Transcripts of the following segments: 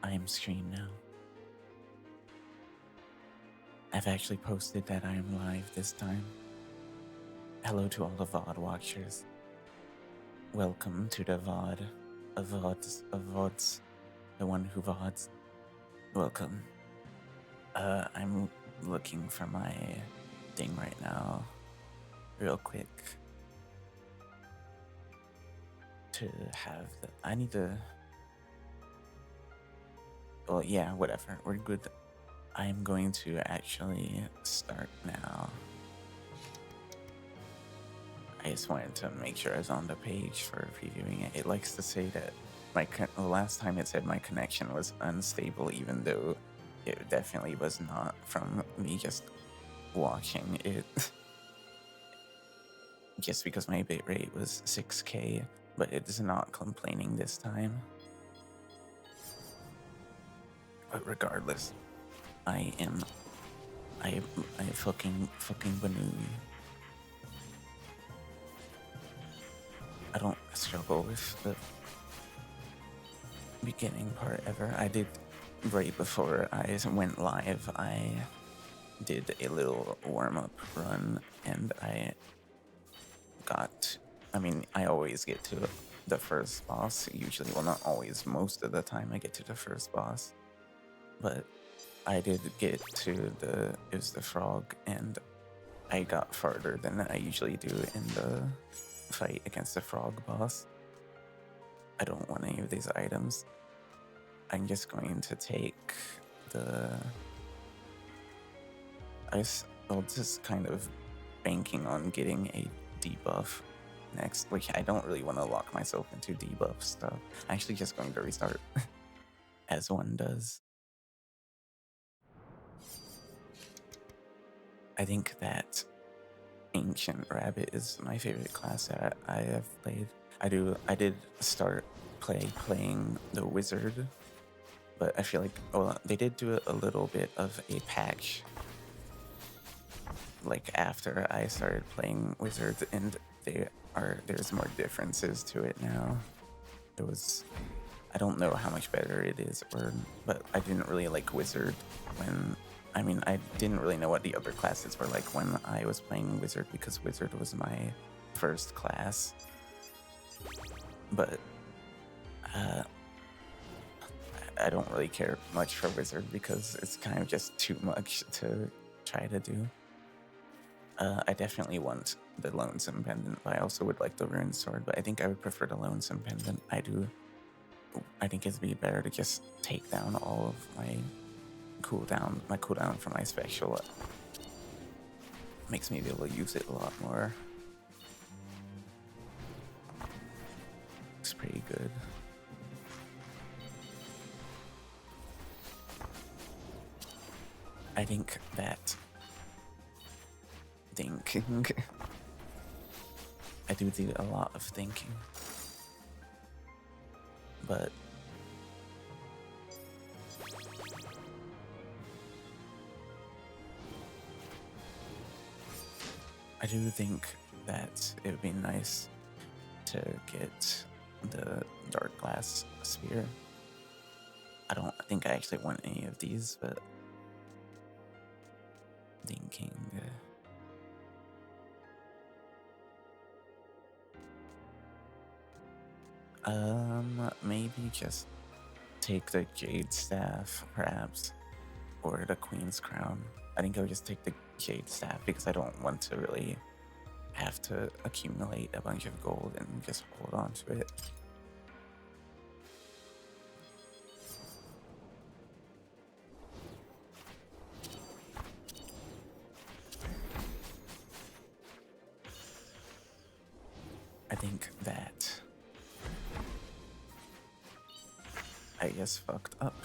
I am stream now. I've actually posted that I am live this time. Hello to all the VOD watchers. Welcome to the VOD of VODs, the one who VODs. Welcome. I'm looking for my thing right now, real quick. To have the, I need to, well, yeah, whatever, we're good. I'm going to actually start now. I just wanted to make sure I was on the page for previewing it. It likes to say that the last time it said my connection was unstable, even though it definitely was not from me just watching it. Just because my bitrate was 6K, but it's not complaining this time. But regardless, I fucking Banui. I don't struggle with the beginning part ever. I did right before I went live. I did a little warm-up run, and I always get to the first boss. Usually, well, not always. Most of the time, I get to the first boss. But I did get to it was the frog, and I got farther than I usually do in the fight against the frog boss. I don't want any of these items. I'm just going to take I'll just kind of banking on getting a debuff next, which I don't really want to lock myself into debuff stuff. I'm actually just going to restart as one does. I think that Ancient Rabbit is my favorite class that I have played. I did start playing the Wizard, but I feel like, well, they did do a little bit of a patch like after I started playing Wizards, and there's more differences to it now. I don't know how much better it is, but I didn't really like Wizard I didn't really know what the other classes were like when I was playing Wizard, because Wizard was my first class. But I don't really care much for Wizard because it's kind of just too much to try to do. I definitely want the Lonesome Pendant, but I also would like the Rune Sword, but I think I would prefer the Lonesome Pendant. I think it'd be better to just take down all of my cooldown for my special. Makes me be able to use it a lot more. It's pretty good. I think that thinking. I do a lot of thinking. But I do think that it would be nice to get the Dark Glass Spear. I don't think I actually want any of these, but thinking. Maybe just take the Jade Staff, perhaps, or the Queen's Crown. I think I'll just take the Jade Staff because I don't want to really have to accumulate a bunch of gold and just hold on to it. I think that I just fucked up.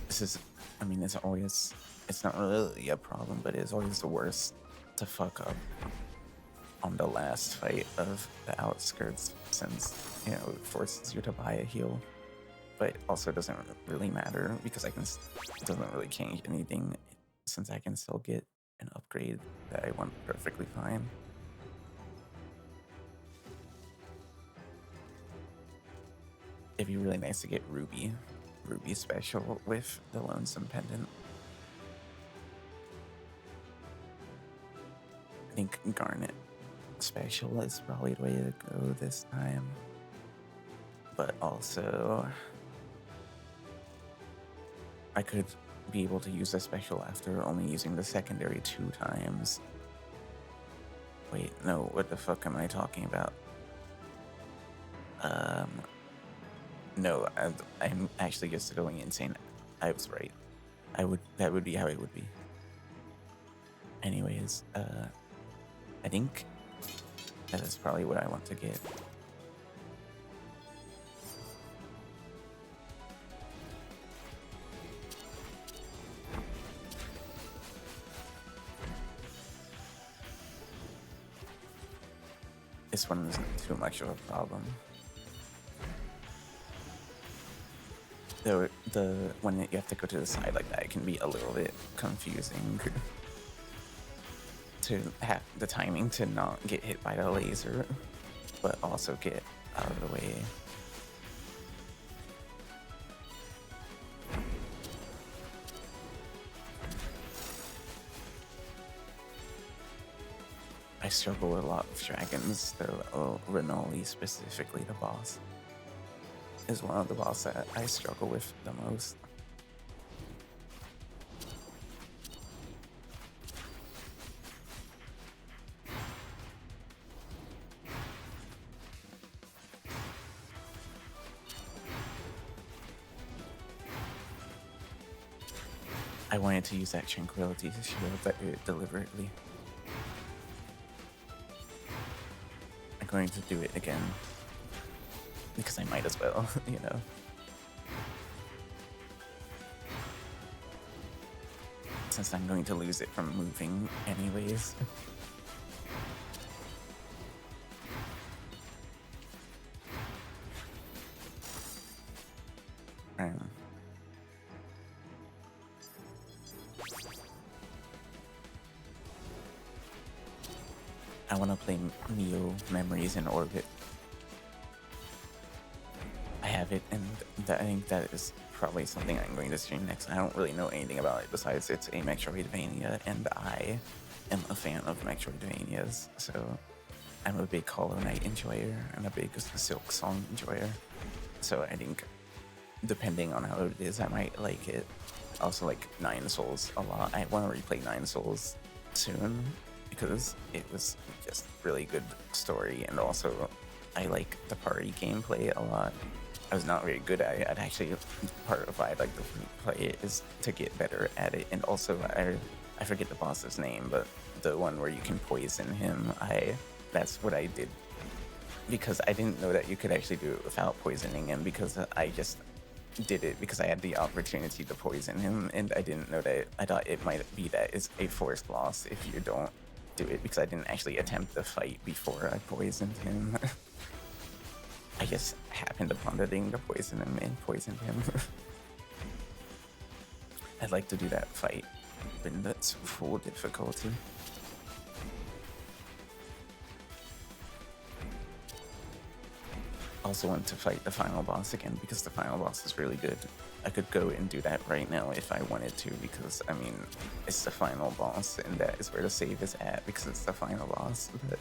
It's not really a problem, but it's always the worst to fuck up on the last fight of the outskirts, since, it forces you to buy a heal. But it also doesn't really matter because it doesn't really change anything, since I can still get an upgrade that I want perfectly fine. It'd be really nice to get Ruby special with the Lonesome Pendant. I think Garnet special is probably the way to go this time. But also, I could be able to use the special after only using the secondary 2 times. Wait, no, what the fuck am I talking about? No, I'm actually just going insane. I was right. That would be how it would be. Anyways, I think that is probably what I want to get. This one isn't too much of a problem. Though when you have to go to the side like that, it can be a little bit confusing to have the timing to not get hit by the laser, but also get out of the way. I struggle a lot with dragons, though. Renoli, specifically the boss, is one of the bosses that I struggle with the most. I wanted to use that Tranquility Shield that it deliberately. I'm going to do it again because I might as well, you know. Since I'm going to lose it from moving anyways. I want to play Neo Memories in Orbit. I have it, and I think that is probably something I'm going to stream next. I don't really know anything about it besides it's a Metroidvania, and I am a fan of Metroidvanias, so I'm a big Hollow Knight enjoyer and a big Silk Song enjoyer. So I think, depending on how it is, I might like it. Also like Nine Souls a lot. I want to replay Nine Souls soon because it was just really good story, and also I like the party gameplay a lot. I was not very good at it. I'd actually, part of why I'd like to play it is to get better at it, and also I forget the boss's name, but the one where you can poison him, that's what I did because I didn't know that you could actually do it without poisoning him, because I just did it because I had the opportunity to poison him, and I didn't know that. I thought it might be that it's a forced loss if you don't do it, because I didn't actually attempt the fight before I poisoned him. I just happened upon the thing to poison him and poisoned him. I'd like to do that fight when that's full difficulty. I also want to fight the final boss again because the final boss is really good. I could go and do that right now if I wanted to, because I mean, it's the final boss and that is where the save is at because it's the final boss. But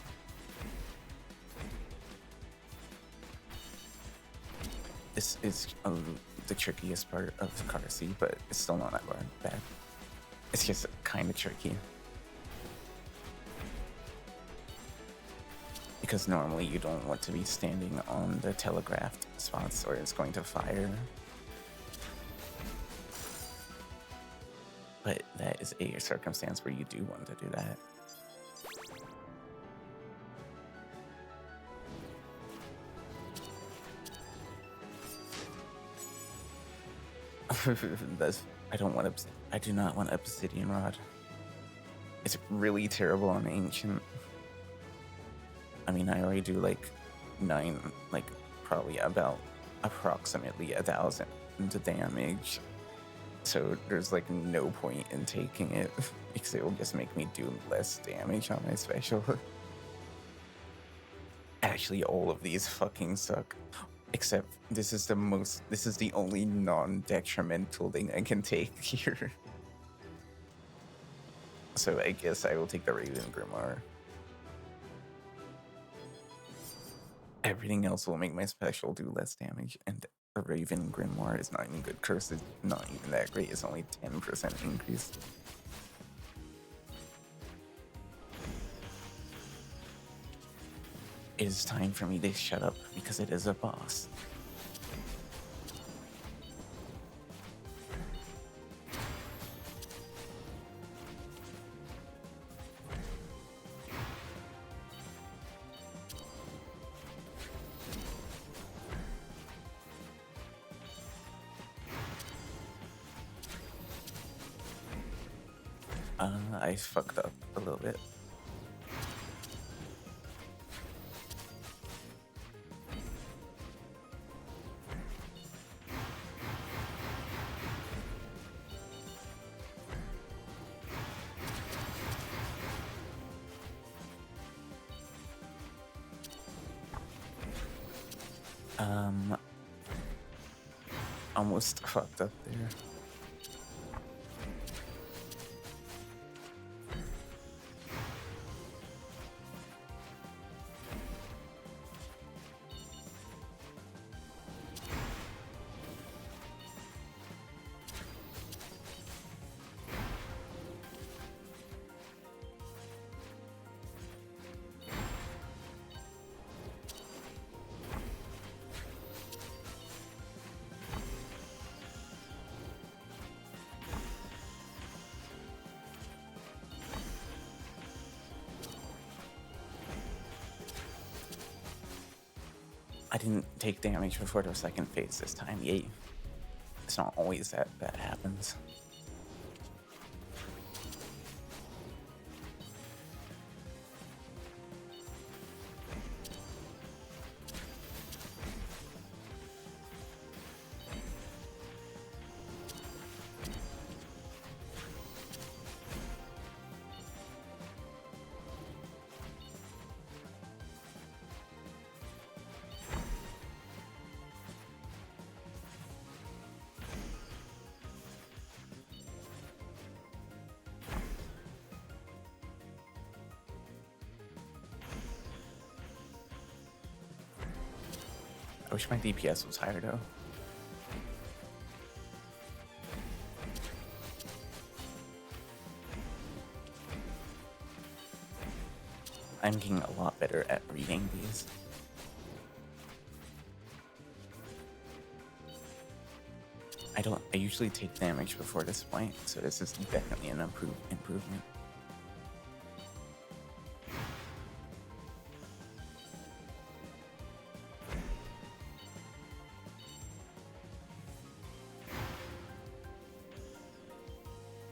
this is the trickiest part of Karsi, but it's still not that bad. It's just kind of tricky. Because normally you don't want to be standing on the telegraphed spots or it's going to fire. But that is a circumstance where you do want to do that. I do not want Obsidian Rod. It's really terrible on Ancient. I mean, I already do like probably about approximately 1,000 damage. So there's like no point in taking it because it will just make me do less damage on my special. Actually, all of these fucking suck. Except this is the only non-detrimental thing I can take here. So I guess I will take the Raven Grimoire. Everything else will make my special do less damage, and the Raven Grimoire is not even good. Curse is not even that great. It's only 10% increase. It is time for me to shut up because it is a boss. I fucked up a little bit. Almost fucked up there. I didn't take damage before the second phase this time. Yay. It's not always that happens. I wish my DPS was higher though. I'm getting a lot better at reading these. I usually take damage before this point, so this is definitely an improvement.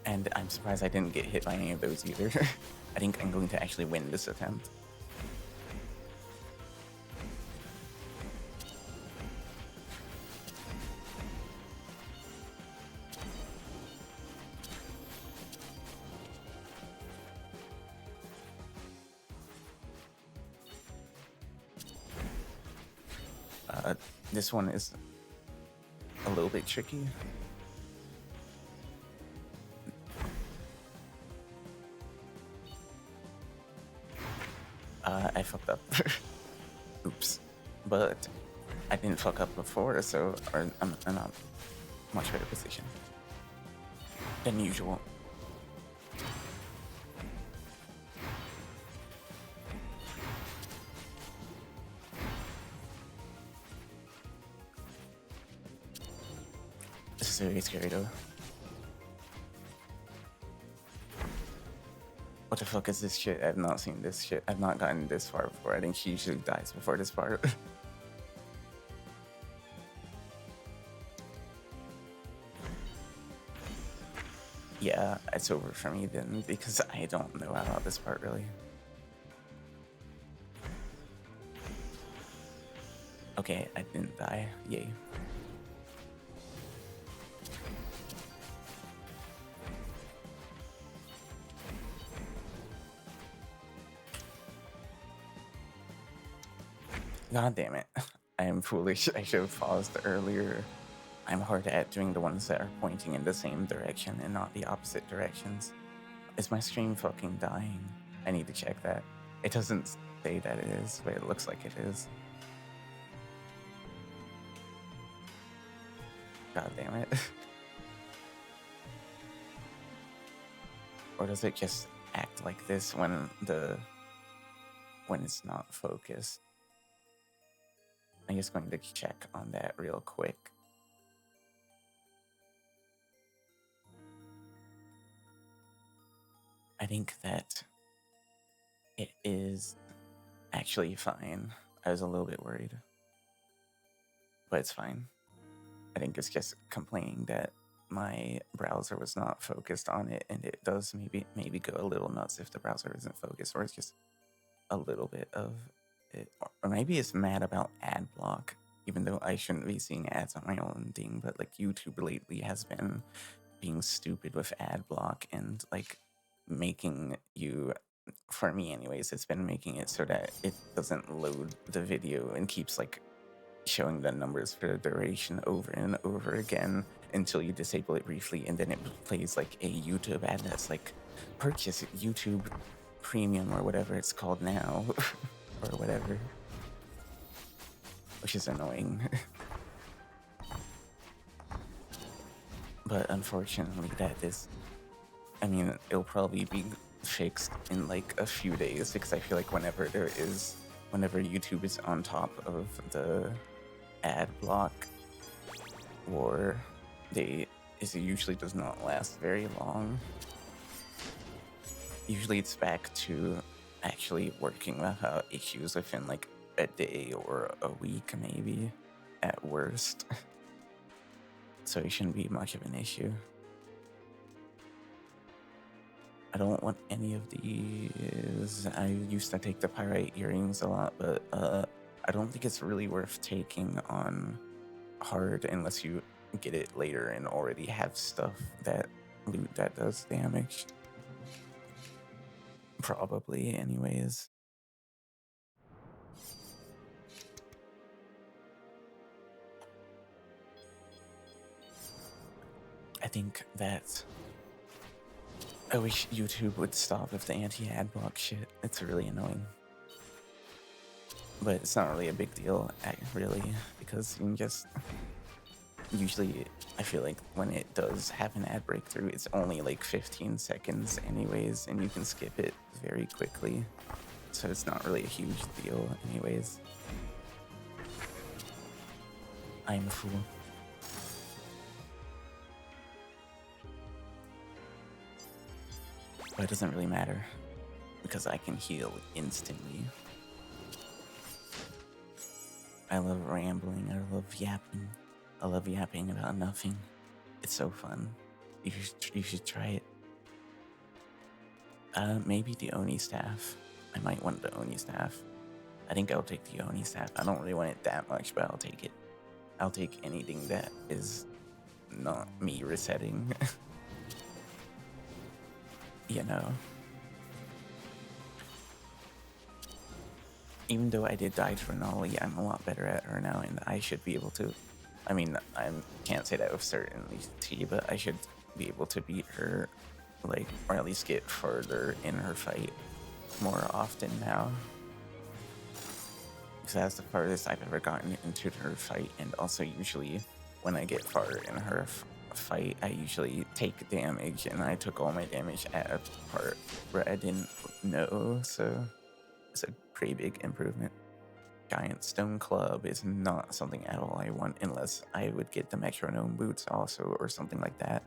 And I'm surprised I didn't get hit by any of those either. I think I'm going to actually win this attempt. This one is a little bit tricky. I fucked up. Oops. But I didn't fuck up before, so I'm in a much better position than usual. This is very scary though. What the fuck is this shit? I've not seen this shit. I've not gotten this far before. I think she usually dies before this part. Yeah, it's over for me then, because I don't know about this part really. Okay, I didn't die. Yay. God damn it. I am foolish. I should have paused earlier. I'm hard at doing the ones that are pointing in the same direction and not the opposite directions. Is my stream fucking dying? I need to check that. It doesn't say that it is, but it looks like it is. God damn it. Or does it just act like this when it's not focused? I'm just going to check on that real quick. I think that it is actually fine. I was a little bit worried, but it's fine. I think it's just complaining that my browser was not focused on it, and it does maybe go a little nuts if the browser isn't focused, or it's just a little bit of it, or maybe it's mad about ad block, even though I shouldn't be seeing ads on my own thing. But like YouTube lately has been being stupid with ad block and like making you, for me anyways, it's been making it so that it doesn't load the video and keeps like showing the numbers for the duration over and over again until you disable it briefly, and then it plays like a YouTube ad that's like, purchase YouTube Premium or whatever it's called now, or whatever, which is annoying. But unfortunately that is, I mean, it'll probably be fixed in like a few days, because I feel like whenever YouTube is on top of the ad block war, it usually does not last very long. Usually it's back to actually working without issues within like a day or a week, maybe at worst. So it shouldn't be much of an issue. I don't want any of these. I used to take the pyrite earrings a lot, but I don't think it's really worth taking on hard unless you get it later and already have stuff that loot that does damage. Probably, anyways. I think that I wish YouTube would stop with the anti-ad block shit. It's really annoying. But it's not really a big deal, really, because you can just... Usually, I feel like when it does have an ad breakthrough, it's only like 15 seconds anyways, and you can skip it very quickly. So it's not really a huge deal anyways. I'm a fool. But it doesn't really matter, because I can heal instantly. I love rambling, I love yapping. I love yapping about nothing. It's so fun. You should try it. Maybe the Oni staff. I might want the Oni staff. I think I'll take the Oni staff. I don't really want it that much, but I'll take it. I'll take anything that is not me resetting. You know. Even though I did die to Renali, I'm a lot better at her now, and I should be able to... I mean, I can't say that with certainty, but I should be able to beat her, like, or at least get further in her fight more often now. Because that's the farthest I've ever gotten into her fight, and also usually when I get far in her fight, I usually take damage, and I took all my damage at a part where I didn't know, so it's a pretty big improvement. Giant Stone Club is not something at all I want, unless I would get the Metronome Boots also, or something like that.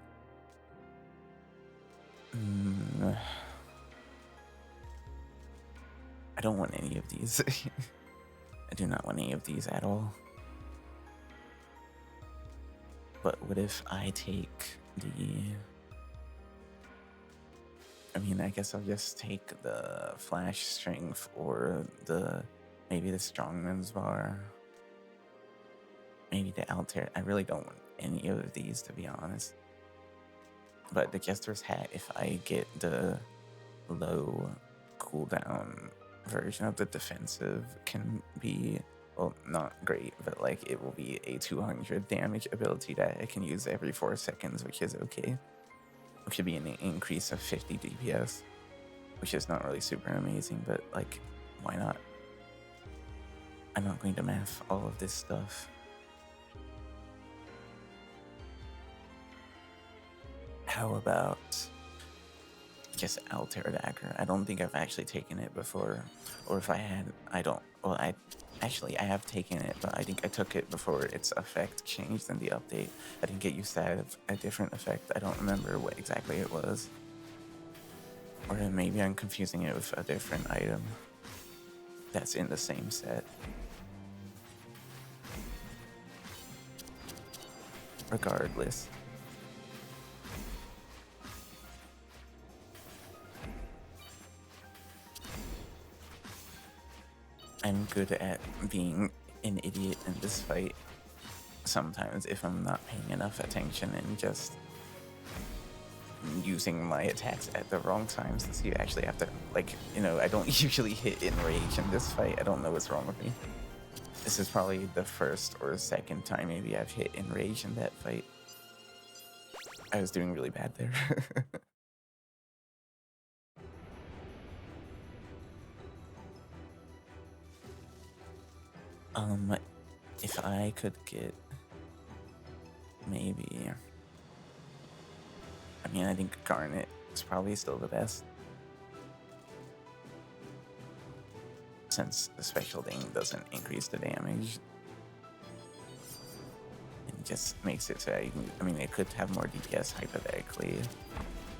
I don't want any of these. I do not want any of these at all. But what if I take the... I mean, I guess I'll just take the Flash Strength or maybe the Strongman's Bar. Maybe the Altair. I really don't want any of these, to be honest. But the Jester's Hat, if I get the low cooldown version of the defensive, can be well, not great, but like it will be a 200 damage ability that I can use every 4 seconds, which is okay. Which would be an increase of 50 DPS, which is not really super amazing, but like, why not? I'm not going to math all of this stuff. How about just Altair Dagger? I don't think I've actually taken it before, or if I had, I don't. Well, I have taken it, but I think I took it before its effect changed in the update. I didn't get used to have a different effect. I don't remember what exactly it was, or maybe I'm confusing it with a different item that's in the same set. Regardless. I'm good at being an idiot in this fight sometimes if I'm not paying enough attention and just using my attacks at the wrong times. So you actually have to, like, you know, I don't usually hit Enrage in this fight. I don't know what's wrong with me. This is probably the first or second time maybe I've hit Enrage in that fight. I was doing really bad there. If I could get maybe, I mean, I think Garnet is probably still the best, since the special thing doesn't increase the damage. It just makes it so you can, I mean, it could have more DPS hypothetically,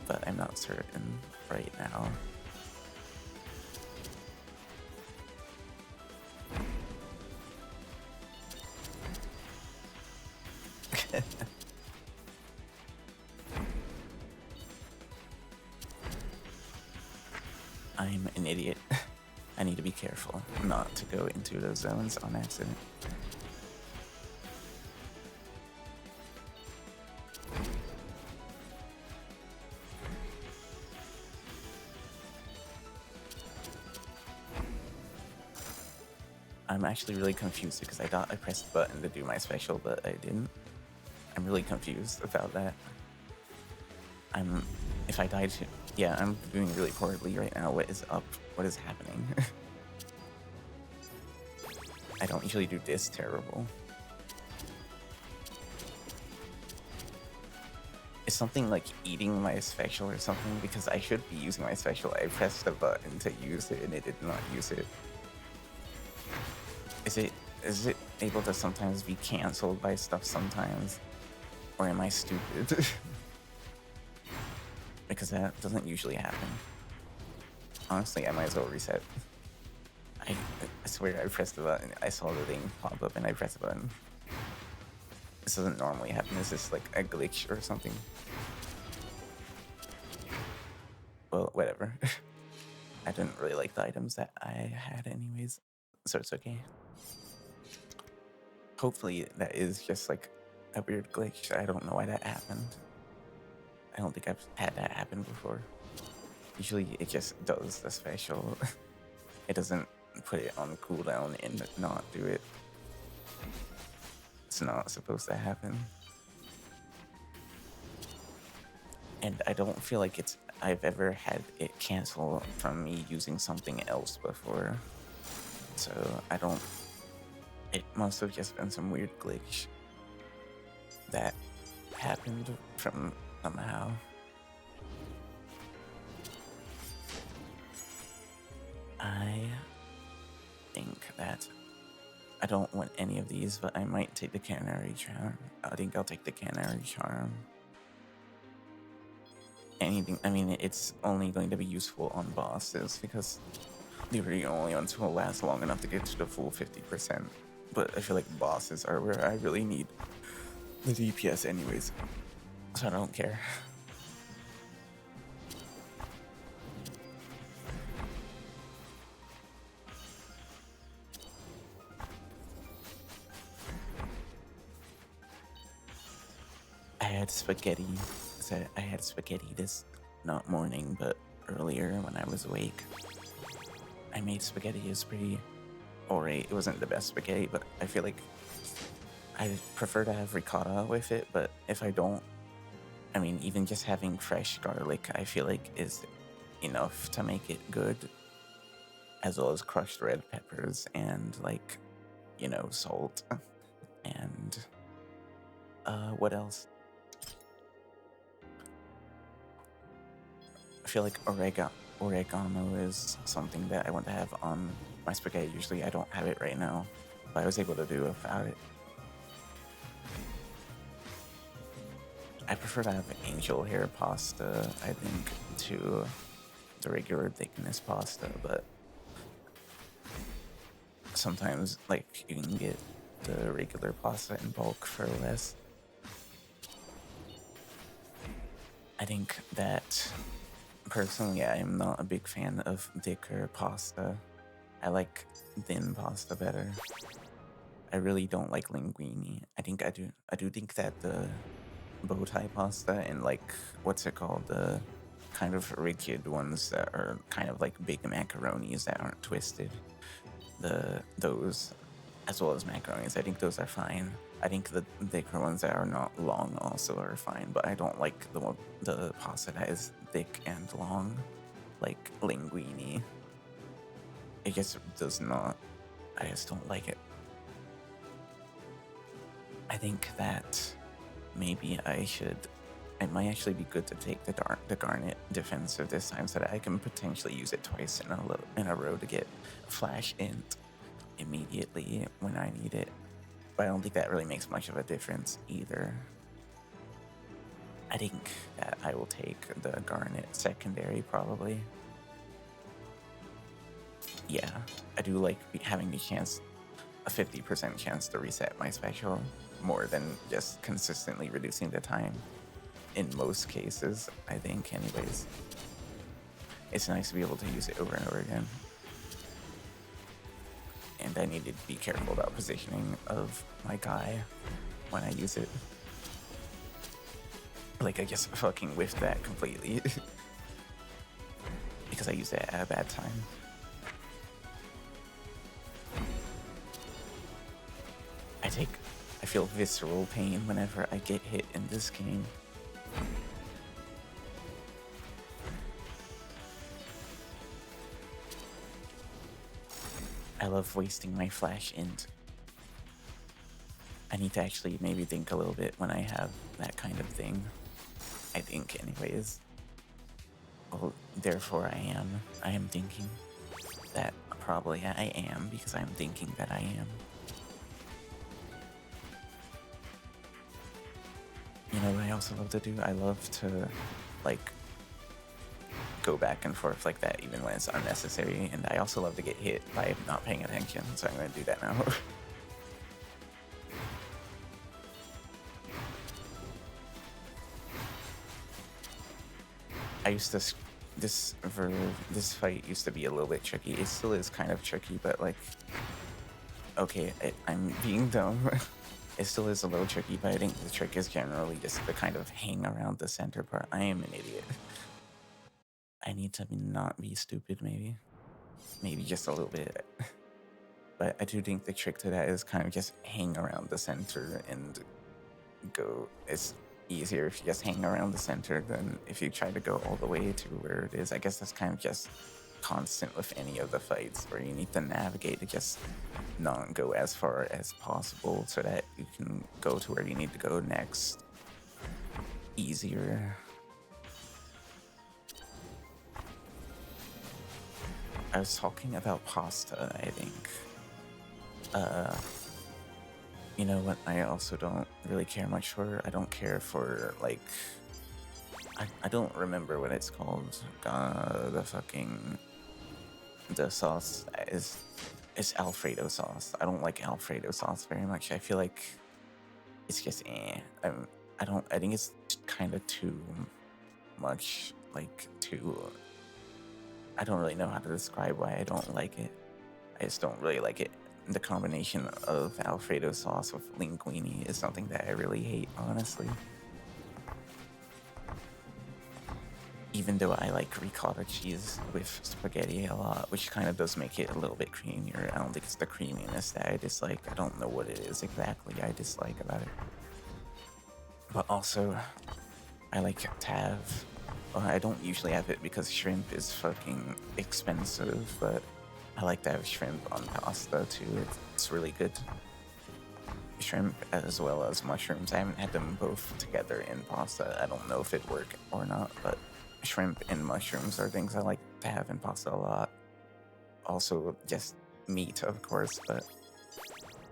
but I'm not certain right now. I'm an idiot. I need to be careful not to go into those zones on accident. I'm actually really confused because I thought I pressed the button to do my special, but I didn't. I'm really confused about that. If I died to, yeah, I'm doing really poorly right now. What is up? What is happening? I don't usually do this terrible. Is something like eating my special or something? Because I should be using my special. I pressed the button to use it and it did not use it. Is it able to sometimes be cancelled by stuff sometimes? Or am I stupid? Because that doesn't usually happen. Honestly, I might as well reset. I swear I pressed the button, I saw the thing pop up and I pressed the button. This doesn't normally happen. Is this like a glitch or something? Well, whatever. I didn't really like the items that I had anyways, so it's okay. Hopefully that is just like a weird glitch. I don't know why that happened. I don't think I've had that happen before. Usually it just does the special. It doesn't put it on cooldown and not do it. It's not supposed to happen. And I don't feel like I've ever had it cancel from me using something else before. So it must have just been some weird glitch that happened from somehow. I think that I don't want any of these, but I might take the Canary Charm. I think I'll take the Canary Charm. Anything, I mean, it's only going to be useful on bosses because the only ones will last long enough to get to the full 50%. But I feel like bosses are where I really need the DPS anyways, so I don't care. I had spaghetti. I had spaghetti this, not morning, but earlier when I was awake. I made spaghetti. It was pretty alright. It wasn't the best spaghetti, but I feel like I prefer to have ricotta with it. But if I don't, I mean, even just having fresh garlic, I feel like is enough to make it good, as well as crushed red peppers and like, salt. And what else? I feel like oregano is something that I want to have on my spaghetti. Usually I don't have it right now, but I was able to do without it. I prefer to have angel hair pasta, I think, to the regular thickness pasta, but sometimes like you can get the regular pasta in bulk for less. I think that personally I am not a big fan of thicker pasta. I like thin pasta better. I really don't like linguine. I do think that the bow tie pasta and like what's it called, the kind of rigid ones that are kind of like big macaronis that aren't twisted, those, as well as macaronis, I think those are fine. I think the thicker ones that are not long also are fine, but I don't like the pasta that is thick and long, like linguine. It just does not. I just don't like it. I think that maybe it might actually be good to take the garnet defensive this time, so that I can potentially use it twice in a row to get flash int immediately when I need it. But I don't think that really makes much of a difference either. I think that I will take the garnet secondary probably. Yeah, I do like having the chance, a 50% chance to reset my special, more than just consistently reducing the time. In most cases, I think, anyways. It's nice to be able to use it over and over again. And I need to be careful about positioning of my guy when I use it. Like, I just fucking whiffed that completely. Because I used it at a bad time. I feel visceral pain whenever I get hit in this game. I love wasting my flash int. I need to actually maybe think a little bit when I have that kind of thing. I think, anyways. Well, therefore I am thinking that probably I am, because I'm thinking that I am. You know what I also love to do? I love to, like, go back and forth like that even when it's unnecessary, and I also love to get hit by not paying attention, so I'm going to do that now. this fight used to be a little bit tricky. It still is kind of tricky, but like, okay, I'm being dumb. It still is a little tricky, but I think the trick is generally just to kind of hang around the center part. I am an idiot. I need to not be stupid, maybe. Maybe just a little bit. But I do think the trick to that is kind of just hang around the center and go. It's easier if you just hang around the center than if you try to go all the way to where it is. I guess that's kind of just constant with any of the fights, where you need to navigate to just not go as far as possible so that you can go to where you need to go next easier. I was talking about pasta, I think. You know what I also don't really care much for? I don't care for, like, I don't remember what it's called. The sauce is Alfredo sauce. I don't like Alfredo sauce very much. I feel like it's just I think it's kind of too much, like, I don't really know how to describe why I don't like it. I just don't really like it. The combination of Alfredo sauce with linguine is something that I really hate, honestly. even though I like ricotta cheese with spaghetti a lot, which kind of does make it a little bit creamier. I don't think it's the creaminess that I dislike. I don't know what it is exactly I dislike about it. But also, I like to have... I don't usually have it because shrimp is fucking expensive, but I like to have shrimp on pasta too. It's really good. Shrimp as well as mushrooms. I haven't had them both together in pasta. I don't know if it'd work or not, but shrimp and mushrooms are things I like to have in pasta a lot. Also, just meat, of course, but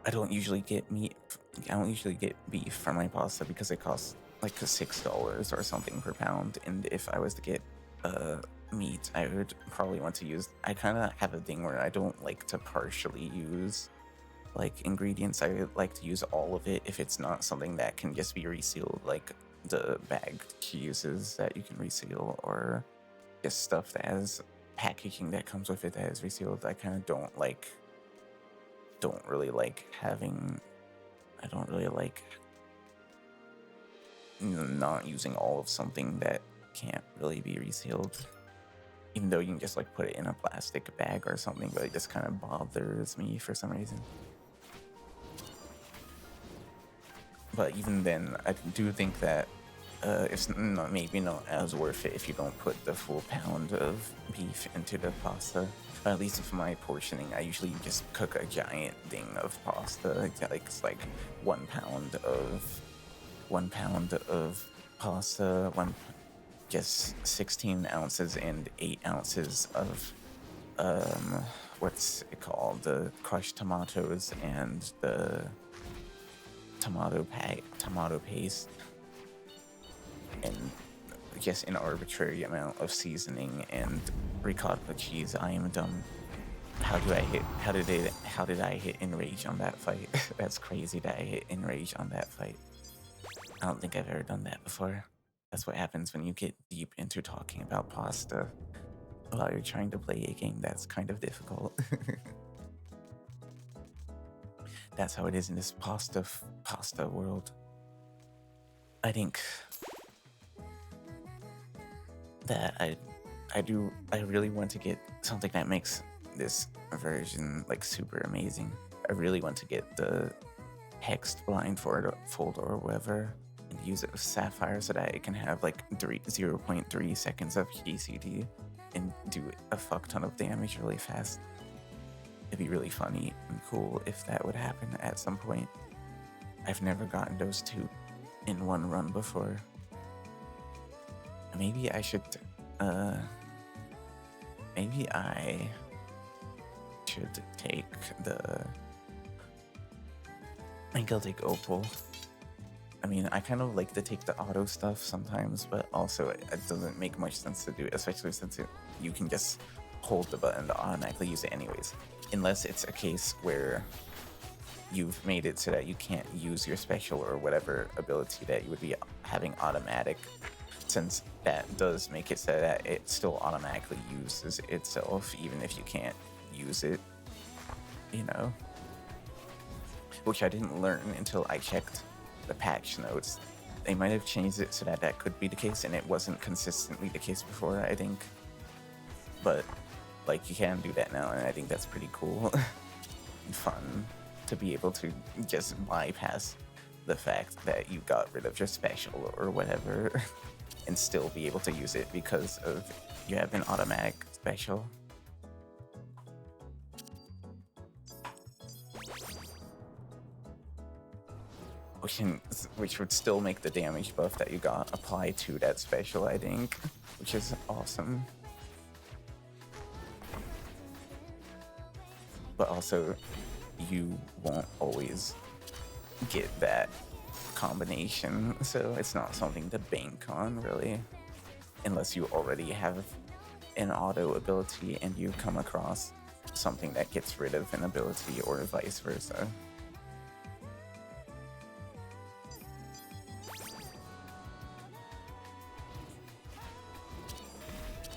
I don't usually get meat. I don't usually get beef for my pasta because it costs like $6 or something per pound. And if I was to get meat, I would probably want to use... I kind of have a thing where I don't like to partially use like ingredients. I like to use all of it if it's not something that can just be resealed, like the bagged cheeses that you can reseal, or just stuff that has packaging that comes with it that is resealed. I kind of don't really like having... I don't really like not using all of something that can't really be resealed, even though you can just like put it in a plastic bag or something, but it just kind of bothers me for some reason. But even then, I do think that it's maybe not as worth it if you don't put the full pound of beef into the pasta. At least for my portioning, I usually just cook a giant thing of pasta. Like it's like 1 pound of pasta, just 16 ounces and 8 ounces of what's it called? The crushed tomatoes and the tomato paste, and just an arbitrary amount of seasoning and ricotta cheese. I am dumb. How did I hit enrage on that fight? That's crazy that I hit enrage on that fight. I don't think I've ever done that before. That's what happens when you get deep into talking about pasta while you're trying to play a game that's kind of difficult. That's how it is in this pasta world. I think that I really want to get something that makes this version like super amazing. I really want to get the hexed blindfold or whatever and use it with Sapphire so that it can have like 0.3 seconds of GCD and do a fuck ton of damage really fast. It'd be really funny and cool if that would happen at some point. I've never gotten those two in one run before. Maybe I should take I think I'll take Opal. I mean, I kind of like to take the auto stuff sometimes, but also it doesn't make much sense to do it, especially since you can just hold the button to automatically use it anyways. Unless it's a case where you've made it so that you can't use your special or whatever ability that you would be having automatic, since that does make it so that it still automatically uses itself even if you can't use it, you know? Which I didn't learn until I checked the patch notes. They might have changed it so that that could be the case, and it wasn't consistently the case before, I think. But like, you can do that now, and I think that's pretty cool and fun to be able to just bypass the fact that you got rid of your special or whatever and still be able to use it because of you have an automatic special. Which would still make the damage buff that you got apply to that special, I think, which is awesome. But also, you won't always get that combination, so it's not something to bank on, really, unless you already have an auto ability and you come across something that gets rid of an ability, or vice versa.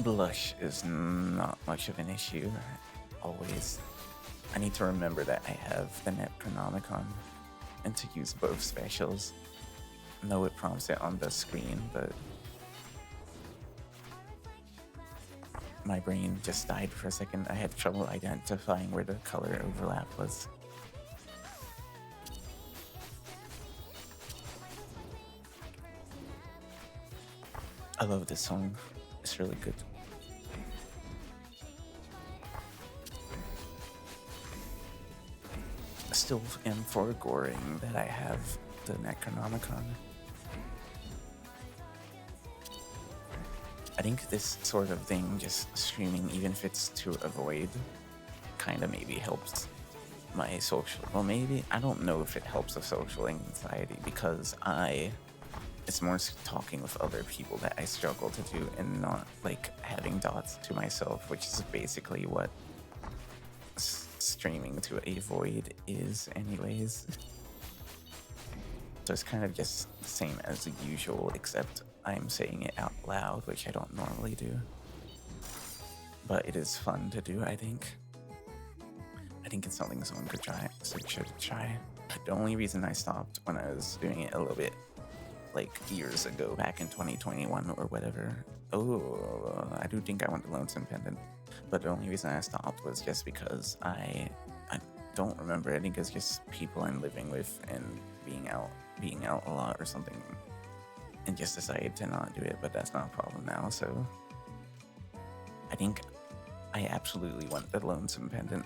Blush is not much of an issue, always. I need to remember that I have the Necronomicon and to use both specials. I know it prompts it on the screen, but my brain just died for a second. I had trouble identifying where the color overlap was. I love this song. It's really good. Still am foregoing that I have the Necronomicon. I think this sort of thing, just streaming, even if it's to avoid, kind of maybe helps my social, well maybe, I don't know if it helps the social anxiety, because it's more talking with other people that I struggle to do, and not like having dots to myself, which is basically what streaming to a void is anyways. So it's kind of just the same as usual, except I'm saying it out loud, which I don't normally do. But it is fun to do, I think. I think it's something someone could try, so should try. The only reason I stopped when I was doing it a little bit, like years ago, back in 2021 or whatever. Oh, I do think I want the Lonesome Pendant. But the only reason I stopped was just because I don't remember. I think it's just people I'm living with and being out a lot or something, and just decided to not do it. But that's not a problem now. So I think I absolutely want the Lonesome Pendant.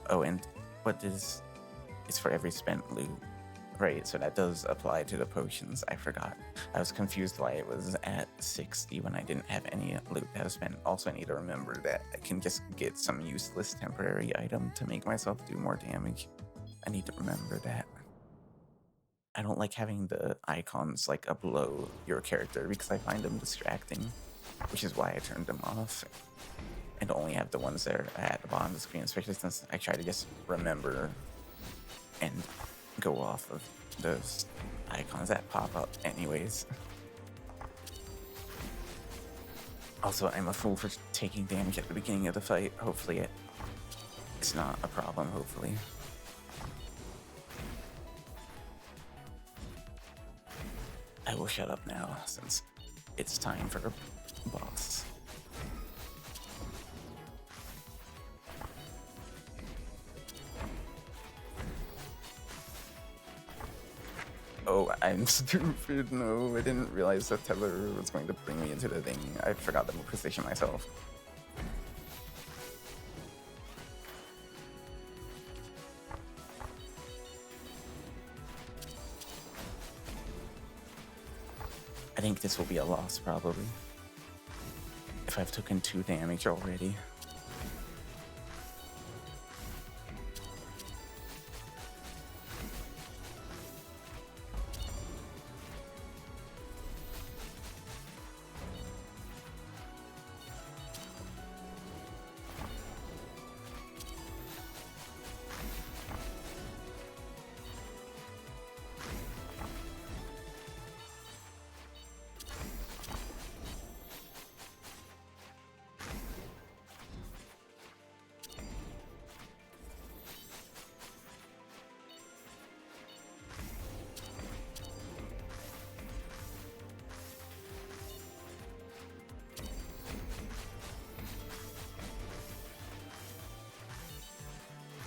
Oh, and it's for every spent loot, right? So that does apply to the potions. I forgot. I was confused why it was at 60 when I didn't have any loot that was spent. Also, I need to remember that I can just get some useless temporary item to make myself do more damage. I need to remember that. I don't like having the icons like below your character because I find them distracting, which is why I turned them off and only have the ones that are at the bottom of the screen, especially since I try to just remember and go off of those icons that pop up anyways. Also, I'm a fool for taking damage at the beginning of the fight. Hopefully it's not a problem, hopefully. I will shut up now since it's time for a boss. Oh, I'm stupid. No, I didn't realize that tether was going to bring me into the thing. I forgot to position myself. I think this will be a loss, probably. If I've taken 2 damage already.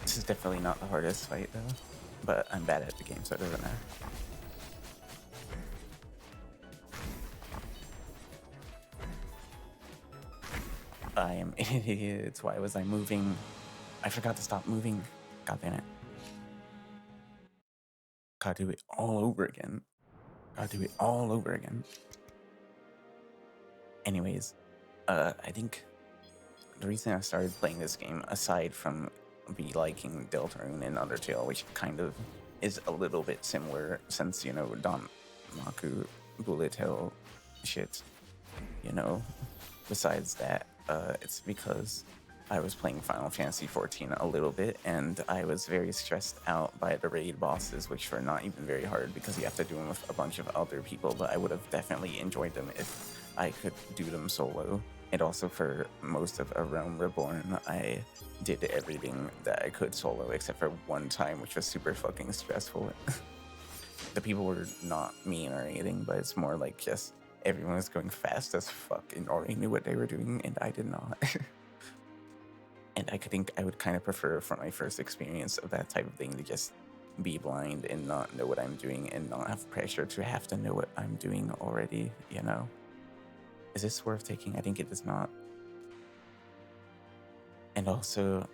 This is definitely not the hardest fight though, but I'm bad at the game, so it doesn't matter. I am idiots. Why was I moving? I forgot to stop moving. God damn it. Gotta do it all over again. Gotta do it all over again. Anyways, I think the reason I started playing this game, aside from be liking Deltarune and Undertale, which kind of is a little bit similar since, you know, Maku, Bullet Hell shit, you know. Besides that, it's because I was playing Final Fantasy XIV a little bit, and I was very stressed out by the raid bosses, which were not even very hard because you have to do them with a bunch of other people, but I would have definitely enjoyed them if I could do them solo. And also for most of A Realm Reborn, I did everything that I could solo, except for one time, which was super fucking stressful. The people were not mean or anything, but it's more like just everyone was going fast as fuck and already knew what they were doing, and I did not. And I think I would kind of prefer for my first experience of that type of thing to just be blind and not know what I'm doing and not have pressure to have to know what I'm doing already, you know? Is this worth taking? I think it is not. And also,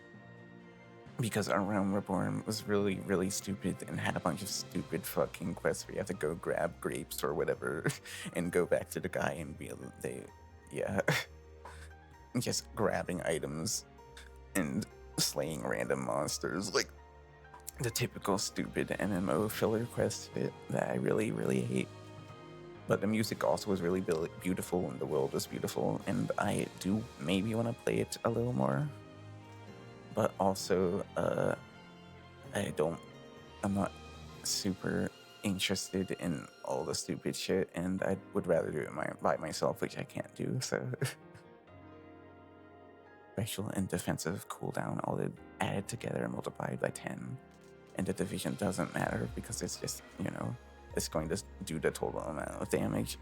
because our Realm Reborn was really, really stupid and had a bunch of stupid fucking quests where you have to go grab grapes or whatever and go back to the guy and be able just grabbing items and slaying random monsters, like the typical stupid MMO filler quest bit that I really, really hate. But the music also was really beautiful, and the world was beautiful, and I do maybe want to play it a little more. But also, I'm not super interested in all the stupid shit, and I would rather do it by myself, which I can't do, so. Special and defensive cooldown all added together and multiplied by 10. And the division doesn't matter because it's just, it's going to do the total amount of damage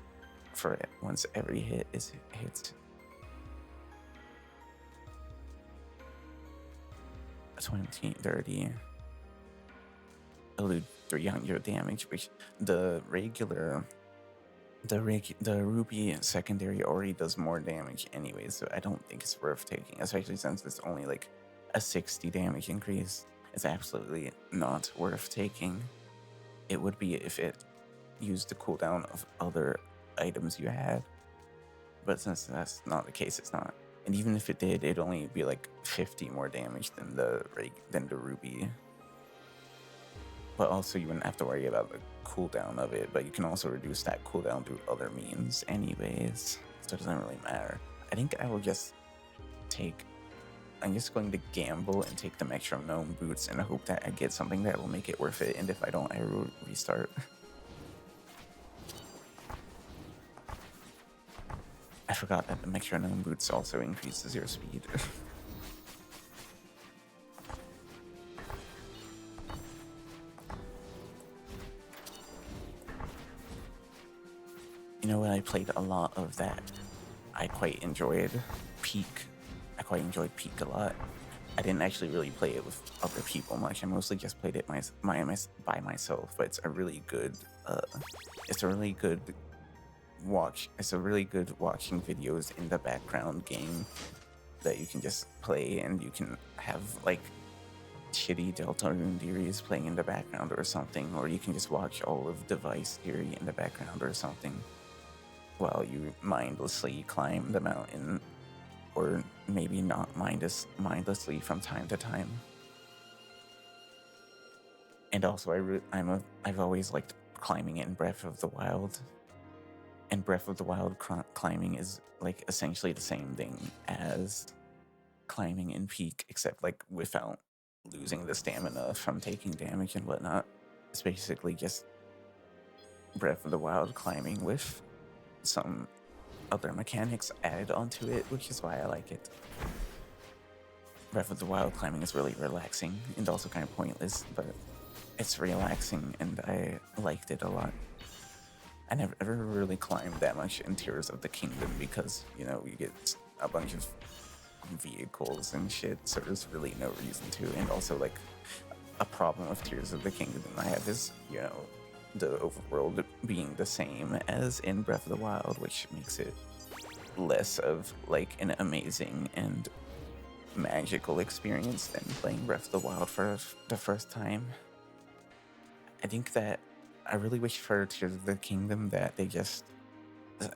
for it once every hit is hit. 20, 30. Elude 300 damage, which the ruby secondary already does more damage anyway, so I don't think it's worth taking, especially since it's only like a 60 damage increase. It's absolutely not worth taking. It would be if it used the cooldown of other items you had, but since that's not the case, it's not. And even if it did, it'd only be like 50 more damage than the ruby. But also, you wouldn't have to worry about the cooldown of it, but you can also reduce that cooldown through other means anyways, so it doesn't really matter. I think I will just I'm just going to gamble and take the metronome boots and hope that I get something that will make it worth it, and if I don't, I will restart. I forgot that the metronome boots also increases your speed. You know what? I played a lot of that. I quite enjoyed Peak. I quite enjoyed Peak a lot. I didn't actually really play it with other people much. I mostly just played it by myself. But it's a really good. It's a really good watching videos in the background game that you can just play, and you can have like shitty Deltarune theories playing in the background or something, or you can just watch all of Device theory in the background or something while you mindlessly climb the mountain, or maybe not mindlessly from time to time. And also, I've always liked climbing in Breath of the Wild. And Breath of the Wild climbing is like essentially the same thing as climbing in Peak, except like without losing the stamina from taking damage and whatnot. It's basically just Breath of the Wild climbing with some other mechanics added onto it, which is why I like it. Breath of the Wild climbing is really relaxing and also kind of pointless, but it's relaxing and I liked it a lot. I never ever really climbed that much in Tears of the Kingdom because, you get a bunch of vehicles and shit, so there's really no reason to. And also, like, a problem with Tears of the Kingdom I have is, the overworld being the same as in Breath of the Wild, which makes it less of, like, an amazing and magical experience than playing Breath of the Wild for the first time. I think that I really wish for Tears of the Kingdom that they just,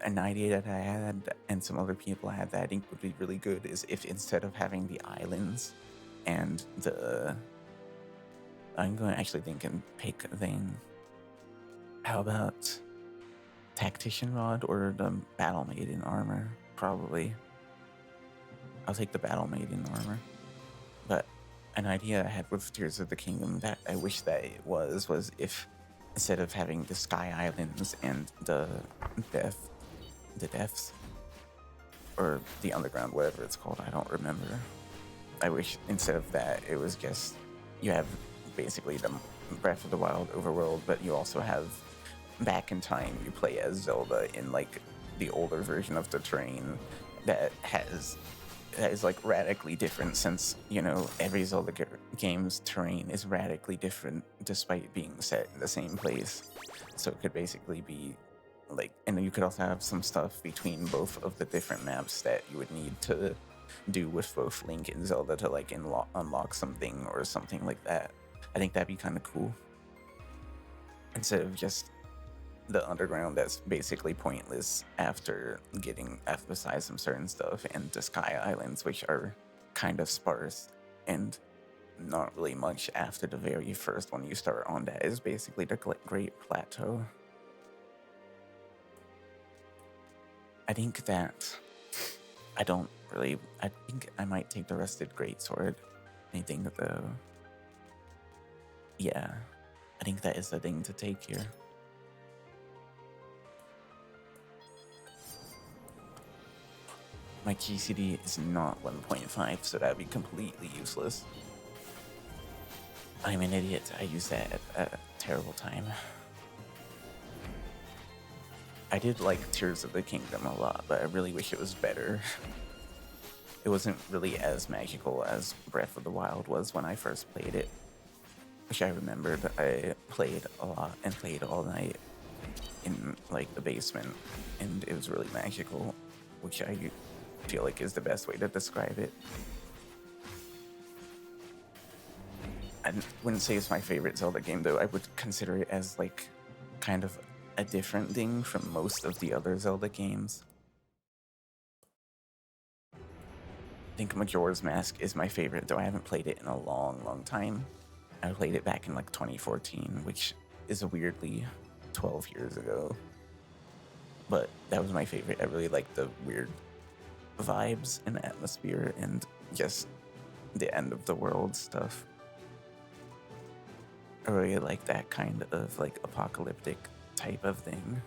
an idea that I had and some other people had that I think would be really good is if instead of having the islands and I'm going to actually think and pick a thing. How about Tactician Rod or the Battle Maiden armor? Probably. I'll take the Battle Maiden armor. But an idea I had with Tears of the Kingdom that I wish that it was if instead of having the Sky Islands and the Depths, or the Underground, whatever it's called, I don't remember. I wish instead of that, it was just, you have basically the Breath of the Wild overworld, but you also have back in time, you play as Zelda in like the older version of the terrain that is like radically different, since you know every Zelda game's terrain is radically different despite being set in the same place. So it could basically be like, and you could also have some stuff between both of the different maps that you would need to do with both Link and Zelda to like unlock something or something like that. I think that'd be kind of cool, instead of just the underground that's basically pointless after besides some certain stuff, and the Sky Islands, which are kind of sparse and not really much after the very first one you start on. That is basically the Great Plateau. I think that I think I might take the Rusted Greatsword. I think though, yeah, I think that is the thing to take here. My GCD is not 1.5, so that'd be completely useless. I'm an idiot. I use that at a terrible time. I did like Tears of the Kingdom a lot, but I really wish it was better. It wasn't really as magical as Breath of the Wild was when I first played it, which I remembered I played a lot and played all night in like the basement, and it was really magical, which I feel like is the best way to describe it. I wouldn't say it's my favorite Zelda game though. I would consider it as like kind of a different thing from most of the other Zelda games. I think Majora's Mask is my favorite, though I haven't played it in a long time. I played it back in like 2014, which is weirdly 12 years ago. But that was my favorite. I really liked the weird vibes and atmosphere and just the end of the world stuff. I really like that kind of like apocalyptic type of thing.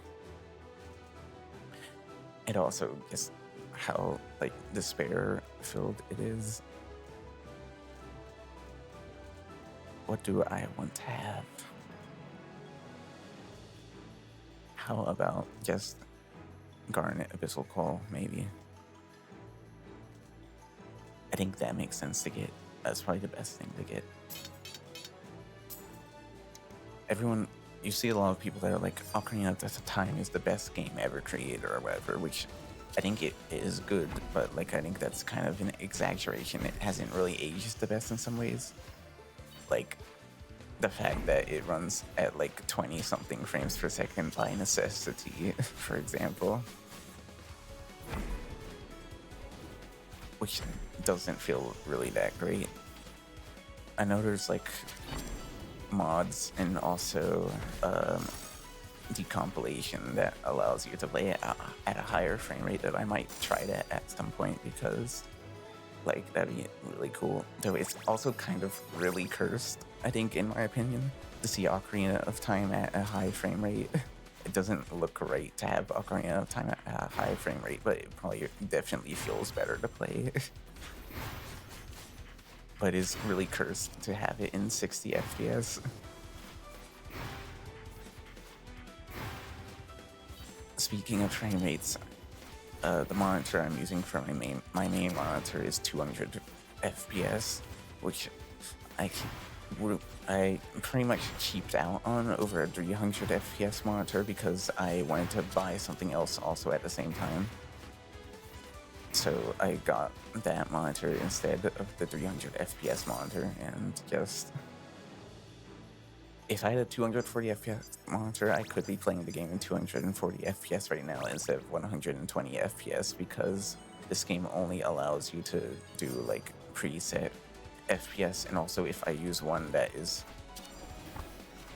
And also just how like despair filled it is. What do I want to have? How about just Garnet Abyssal Call, maybe? I think that makes sense to get. That's probably the best thing to get. Everyone, you see a lot of people that are like, Ocarina of Time is the best game ever created or whatever, which I think it is good, but like I think that's kind of an exaggeration. It hasn't really aged the best in some ways. Like the fact that it runs at like 20 something frames per second by necessity, for example, which doesn't feel really that great. I know there's like mods and also decompilation that allows you to play at a higher frame rate that I might try that at some point, because like that'd be really cool. Though it's also kind of really cursed, I think, in my opinion, to see Ocarina of Time at a high frame rate. It doesn't look right to have Ocarina of Time at a high frame rate, but it probably definitely feels better to play. But it's really cursed to have it in 60 FPS. Speaking of frame rates, the monitor I'm using for my main monitor is 200 FPS, which I pretty much cheaped out on over a 300 FPS monitor because I wanted to buy something else also at the same time. So I got that monitor instead of the 300 FPS monitor, and just if I had a 240 FPS monitor, I could be playing the game in 240 FPS right now instead of 120 FPS, because this game only allows you to do like preset FPS, and also if I use one that is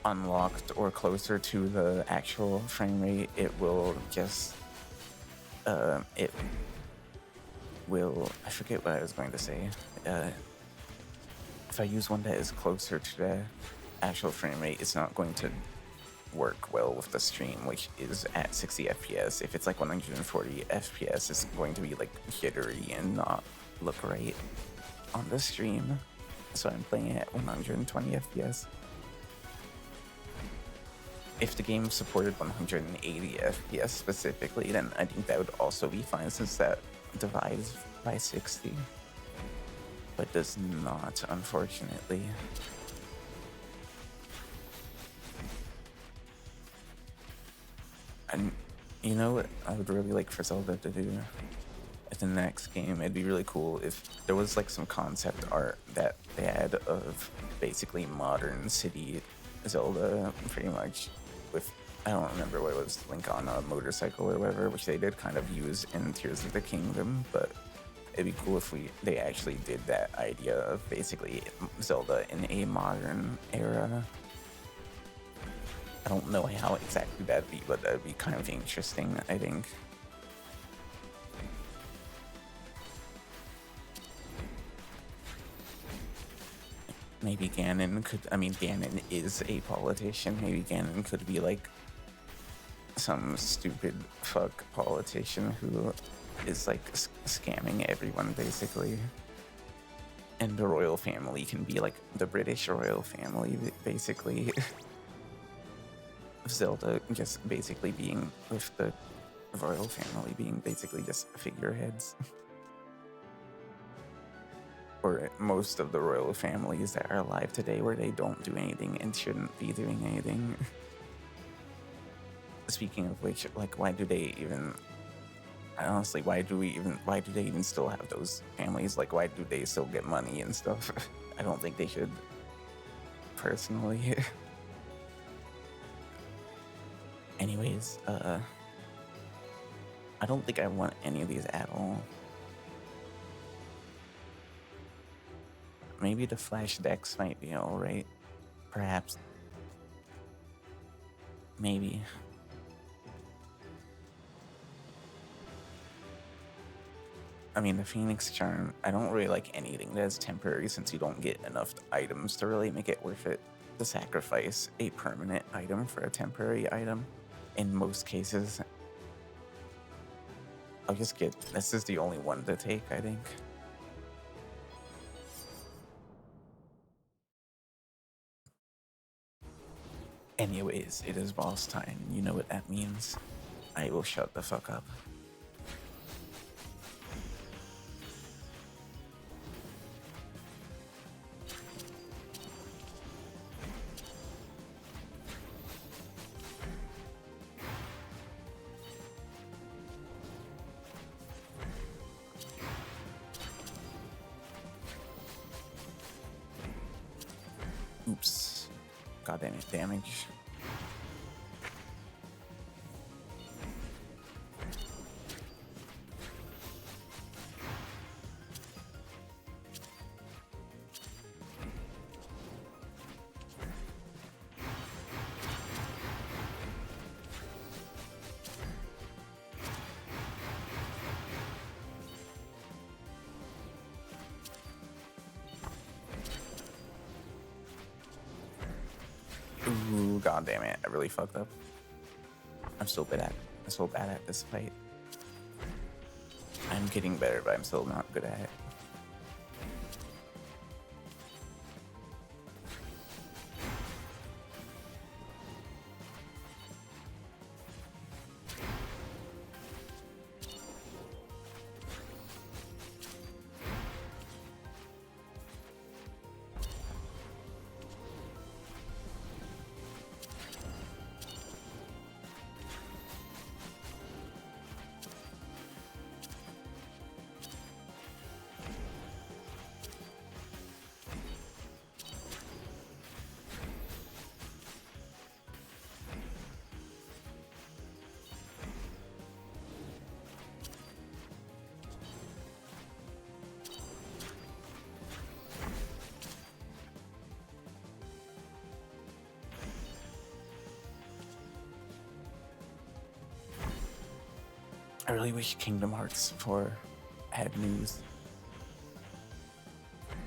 unlocked or closer to the actual frame rate, it will just I forget what I was going to say. If I use one that is closer to the actual frame rate, it's not going to work well with the stream, which is at 60 FPS. If it's like 140 FPS, it's going to be like jittery and not look right on the stream. So I'm playing at 120 FPS. if the game supported 180 FPS specifically, then I think that would also be fine since that divides by 60. But does not, unfortunately. And you know what I would really like for Zelda to do at the next game? It'd be really cool if there was like some concept art that they had of basically modern city Zelda, pretty much, with, I don't remember what it was, Link on a motorcycle or whatever, which they did kind of use in Tears of the Kingdom, but it'd be cool if they actually did that idea of basically Zelda in a modern era. I don't know how exactly that'd be, but that'd be kind of interesting, I think. Maybe Ganon could, I mean, Ganon is a politician. Maybe Ganon could be like some stupid fuck politician who is like scamming everyone, basically. And the royal family can be like the British royal family, basically. Zelda just basically being with the royal family being basically just figureheads. Or most of the royal families that are alive today where they don't do anything and shouldn't be doing anything. Speaking of which, like, why do they even, honestly, why do they even still have those families? Like, why do they still get money and stuff? I don't think they should, personally. Anyways, I don't think I want any of these at all. Maybe the flash decks might be alright. Perhaps. Maybe. I mean, the Phoenix Charm, I don't really like anything that is temporary since you don't get enough items to really make it worth it to sacrifice a permanent item for a temporary item. In most cases, I'll just get, this is the only one to take, I think. Anyways, it is boss time. You know what that means. I will shut the fuck up. Oops. God damn it, damage. Ooh, god damn it. I really fucked up. I'm so bad at this fight. I'm getting better, but I'm still not good at it. I really wish Kingdom Hearts 4 had news.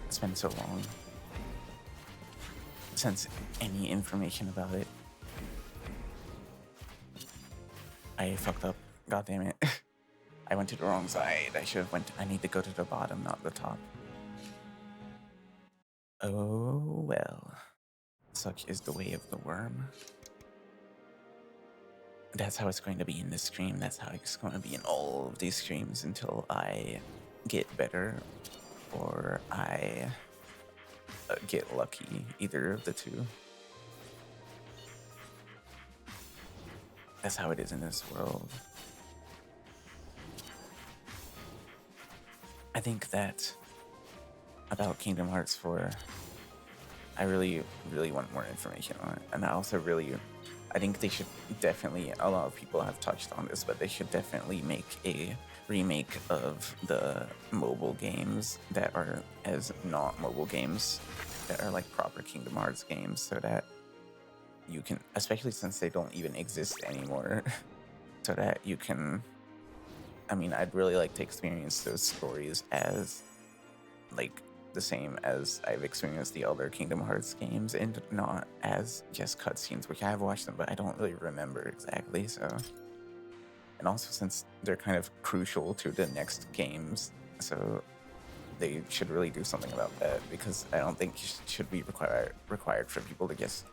It's been so long since any information about it. I fucked up. God damn it. I went to the wrong side. I need to go to the bottom, not the top. Oh well. Such is the way of the worm. that's how it's going to be in this stream. That's how it's going to be in all of these streams until I get better or I get lucky, either of the two. That's how it is in this world. I think that about Kingdom Hearts 4, I really want more information on it. And I think they should definitely, a lot of people have touched on this, but they should definitely make a remake of the mobile games that are as not mobile games, that are like proper Kingdom Hearts games, so that you can, especially since they don't even exist anymore, so that you can, I mean, I'd really like to experience those stories as like the same as I've experienced the other Kingdom Hearts games, and not as just cutscenes, which I have watched them, but I don't really remember exactly. So, and also since they're kind of crucial to the next games, so they should really do something about that, because I don't think it should be required for people to just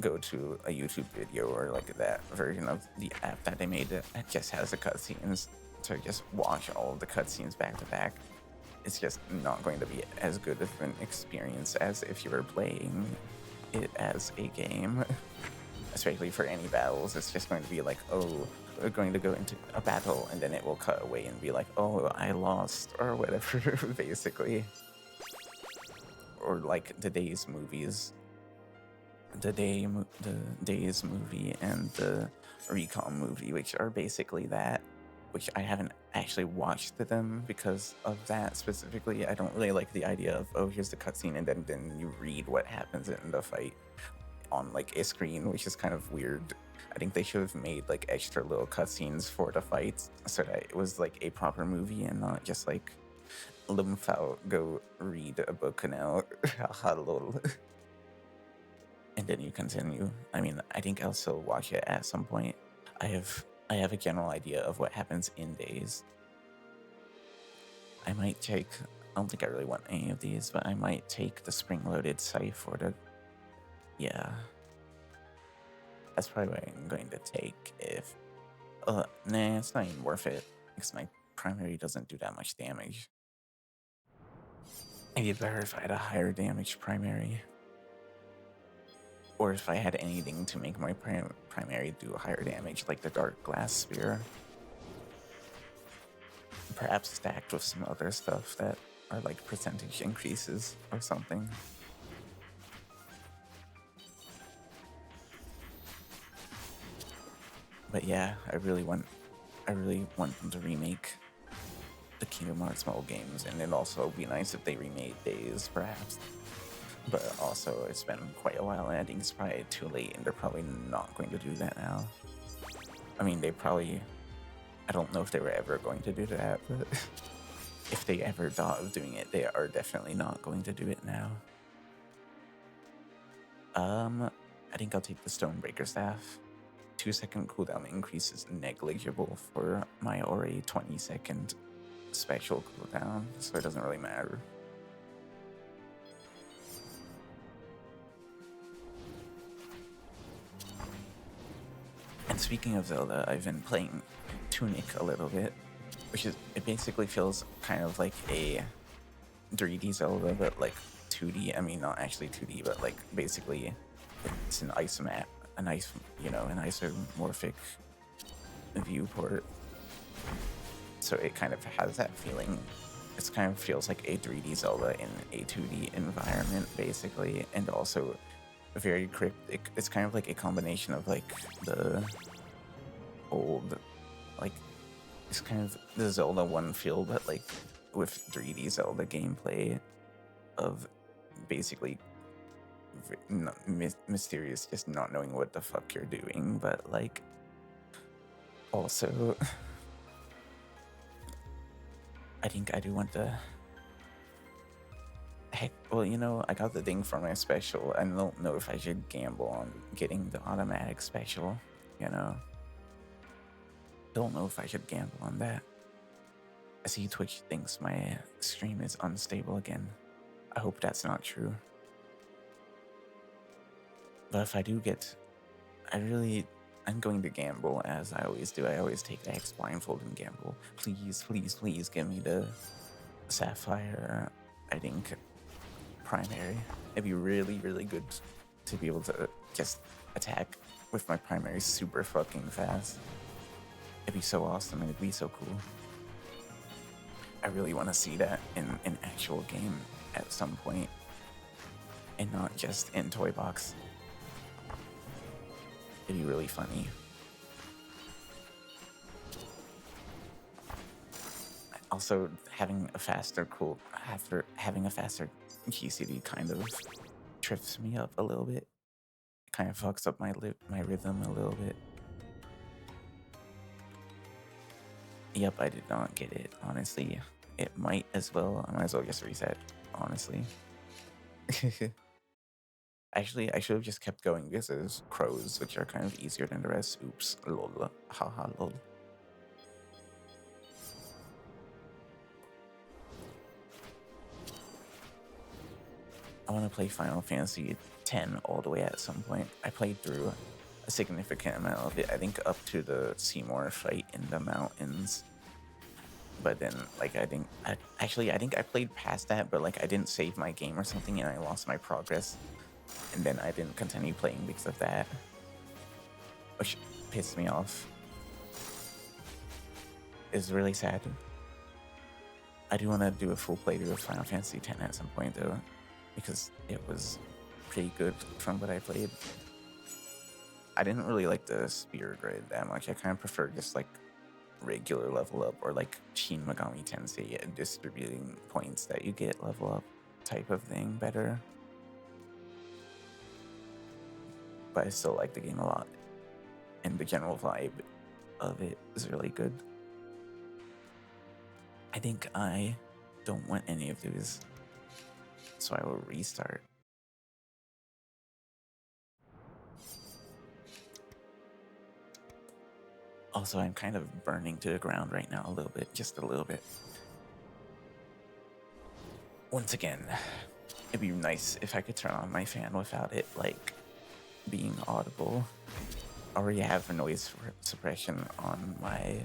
go to a YouTube video or like that version of the app that they made that just has the cutscenes, to just watch all of the cutscenes back to back. It's just not going to be as good of an experience as if you were playing it as a game. Especially for any battles, it's just going to be like, oh, we're going to go into a battle, and then it will cut away and be like, oh, I lost, or whatever, basically. Or like the Days movies. The Days movie and the Recon movie, which are basically that, which I haven't actually watched them because of that specifically. I don't really like the idea of, oh, here's the cutscene, and then you read what happens in the fight on like a screen, which is kind of weird. I think they should have made like extra little cutscenes for the fights, so that it was like a proper movie and not just like, Lumfao, go read a book now. Lol. And then you continue. I mean, I think I'll still watch it at some point. I have a general idea of what happens in Days. I might take, I don't think I really want any of these, but I might take the spring-loaded scythe or the, yeah. That's probably what I'm going to take if, nah, it's not even worth it, because my primary doesn't do that much damage. It'd be better if I had a higher damage primary. Or if I had anything to make my primary do higher damage, like the Dark Glass Spear. Perhaps stacked with some other stuff that are like percentage increases or something. But yeah, I really want them to remake the Kingdom Hearts mobile games, and it'd also be nice if they remade Days, perhaps. But also, it's been quite a while, and I think it's probably too late, and they're probably not going to do that now. I mean, I don't know if they were ever going to do that, but if they ever thought of doing it, they are definitely not going to do it now. I think I'll take the Stonebreaker Staff. 2-second cooldown increase is negligible for my already 20-second special cooldown, so it doesn't really matter. And speaking of Zelda, I've been playing Tunic a little bit, it basically feels kind of like a 3D Zelda, but like 2D. I mean, not actually 2D, but like basically it's an isomorphic viewport. So it kind of has that feeling. It kind of feels like a 3D Zelda in a 2D environment, basically, and also very cryptic. It's kind of like a combination of like the old, like, it's kind of the Zelda 1 feel, but like with 3D Zelda gameplay of basically mysterious, just not knowing what the fuck you're doing, but like also I think I do want to, heck, well, you know, I got the thing for my special. I don't know if I should gamble on getting the automatic special, you know. Don't know if I should gamble on that. I see Twitch thinks my stream is unstable again. I hope that's not true. But if I do get, I I'm going to gamble as I always do. I always take the X blindfold and gamble. Please, please, please give me the Sapphire, I think, primary. It'd be really, really good to be able to just attack with my primary super fucking fast. It'd be so awesome and it'd be so cool. I really want to see that in an actual game at some point and not just in Toy Box. It'd be really funny. Also, having a faster GCD kind of trips me up a little bit. It kind of fucks up my rhythm a little bit. Yep, I did not get it, honestly. It might as well. I might as well just reset, honestly. Actually, I should have just kept going because there's crows, which are kind of easier than the rest. Oops, lol, haha, lol. I want to play Final Fantasy X all the way at some point. I played through a significant amount of it, I think up to the Seymour fight in the mountains. But then, like, I think I played past that, but like I didn't save my game or something and I lost my progress. And then I didn't continue playing because of that, which pissed me off. It's really sad. I do want to do a full playthrough of Final Fantasy X at some point though, because it was pretty good from what I played. I didn't really like the spear grid that much. I kind of prefer just like regular level up or like Shin Megami Tensei distributing points that you get level up type of thing better. But I still like the game a lot, and the general vibe of it is really good. I think I don't want any of these, so I will restart. Also, I'm kind of burning to the ground right now a little bit, just a little bit. Once again, it'd be nice if I could turn on my fan without it, like, being audible. I already have noise suppression on my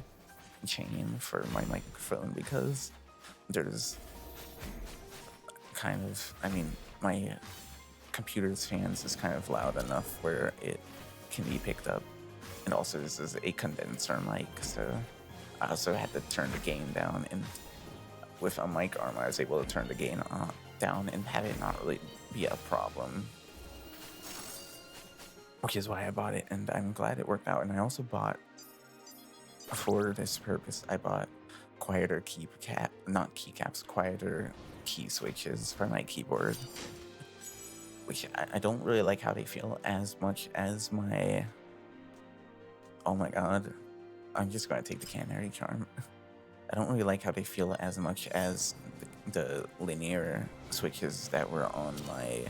chain for my microphone because there's kind of, I mean, my computer's fans is kind of loud enough where it can be picked up. And also this is a condenser mic, so I also had to turn the gain down, and with a mic arm I was able to turn the gain down and have it not really be a problem, which is why I bought it, and I'm glad it worked out. And I also bought, for this purpose, I bought quieter quieter key switches for my keyboard, which I don't really like how they feel as much as my, oh my god, I'm just going to take the Canary Charm. I don't really like how they feel as much as the linear switches that were on my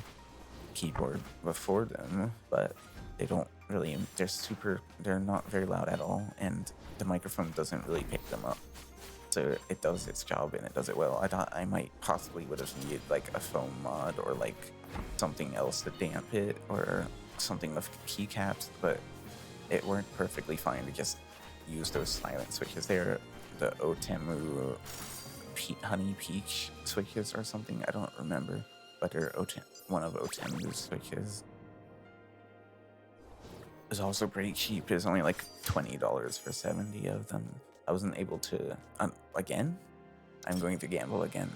keyboard before them, but they don't really, they're not very loud at all, and the microphone doesn't really pick them up. So it does its job and it does it well. I thought I might possibly would have needed like a foam mod or like something else to damp it or something with keycaps, but it worked perfectly fine to just use those silent switches. They're the Otemu Honey Peach switches or something, I don't remember, but they're one of Otemu's switches. It was also pretty cheap. It was only like $20 for 70 of them. I wasn't able to, again, I'm going to gamble again.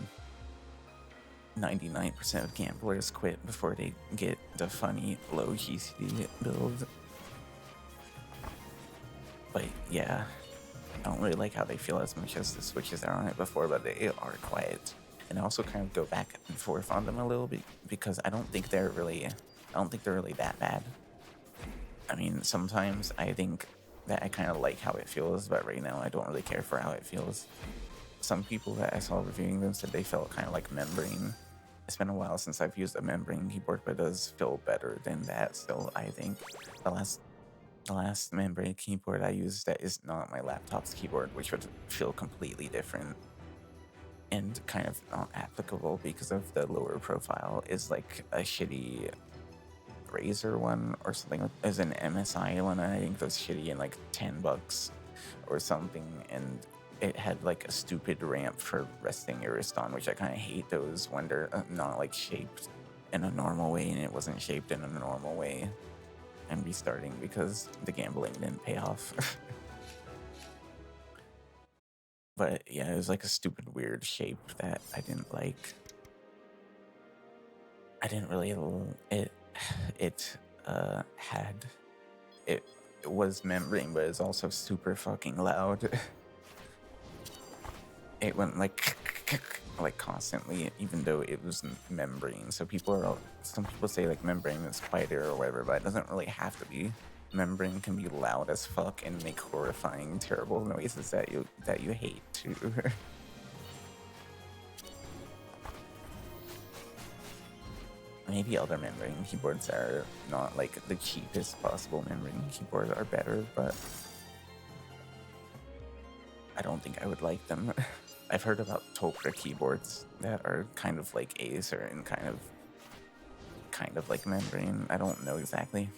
99% of gamblers quit before they get the funny low GCD build. But yeah, I don't really like how they feel as much as the switches that are on it before, but they are quiet. And I also kind of go back and forth on them a little bit because I don't think they're really that bad. I mean, sometimes I think that I kind of like how it feels, but right now I don't really care for how it feels. Some people that I saw reviewing them said they felt kind of like membrane. It's been a while since I've used a membrane keyboard, but it does feel better than that still, I think. The last membrane keyboard I used that is not my laptop's keyboard, which would feel completely different and kind of not applicable because of the lower profile, is like a shitty Razor one or something. It was an MSI one, and I think it was shitty in like $10 or something, and it had like a stupid ramp for resting your wrist on, which I kind of hate those when they're not like shaped in a normal way, and it wasn't shaped in a normal way. I'm restarting because the gambling didn't pay off. But yeah, it was like a stupid weird shape that I didn't like. I didn't really it had it was membrane, but it's also super fucking loud. It went like constantly, even though it was membrane. So some people say like membrane is quieter or whatever, but it doesn't really have to be. Membrane can be loud as fuck and make horrifying, terrible noises that you hate too. Maybe other membrane keyboards are not like the cheapest possible membrane keyboards are better, but I don't think I would like them. I've heard about Tokra keyboards that are kind of like Acer and kind of like membrane. I don't know exactly,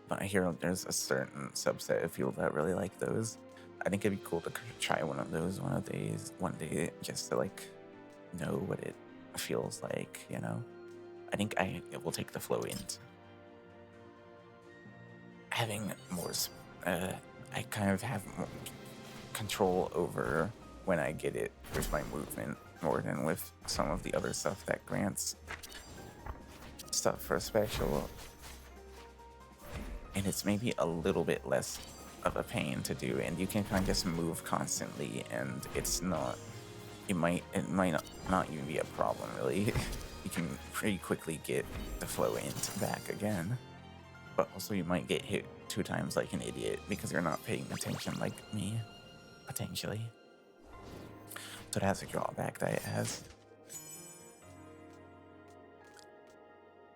but I hear there's a certain subset of people that really like those. I think it'd be cool to try one of those one day, just to like know what it feels like, you know. I think it will take the flow int. Having more, I kind of have more control over when I get it with my movement more than with some of the other stuff that grants stuff for special. And it's maybe a little bit less of a pain to do, and you can kind of just move constantly, and it might not even be a problem really. You can pretty quickly get the flow int back again, but also you might get hit 2 times like an idiot because you're not paying attention like me, potentially. So that's a drawback that it has.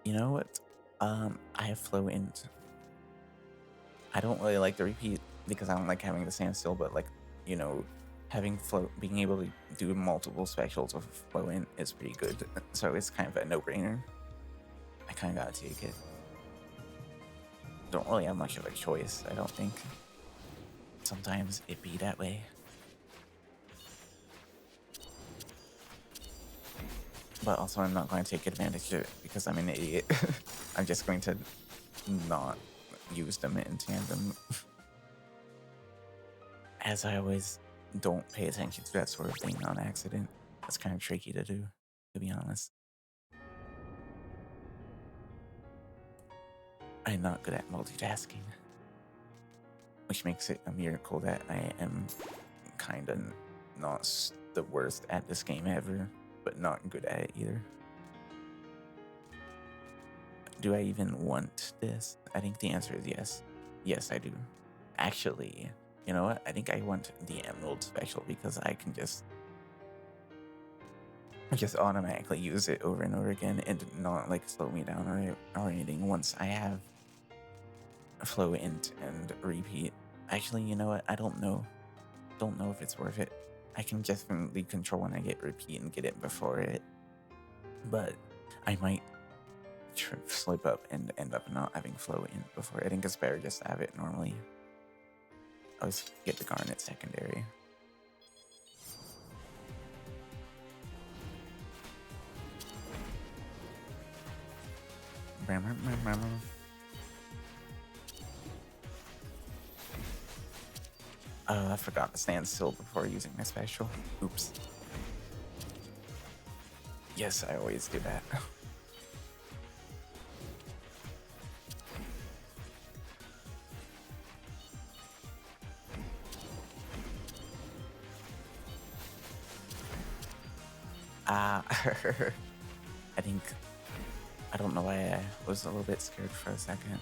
You know what? I have flow int. I don't really like the repeat because I don't like having the standstill, but like, you know, being able to do multiple specials with flow int is pretty good. So it's kind of a no-brainer. I kind of gotta take it. Don't really have much of a choice, I don't think. Sometimes it be that way. But also I'm not going to take advantage of it because I'm an idiot. I'm just going to not use them in tandem. As I always don't pay attention to that sort of thing on accident. That's kind of tricky to do, to be honest. I'm not good at multitasking, which makes it a miracle that I am kind of not the worst at this game ever, but not good at it either. Do I even want this? I think the answer is yes. Yes, I do. Actually, you know what? I think I want the Emerald special because I can just automatically use it over and over again and not like slow me down or anything once I have flow int and repeat. Actually, you know what? I don't know if it's worth it. I can definitely control when I get repeat and get it before it, but I might slip up and end up not having flow int before. I think it's better just to have it normally. I always get the Garnet secondary. I forgot to stand still before using my special. Oops. Yes, I always do that. I don't know why I was a little bit scared for a second.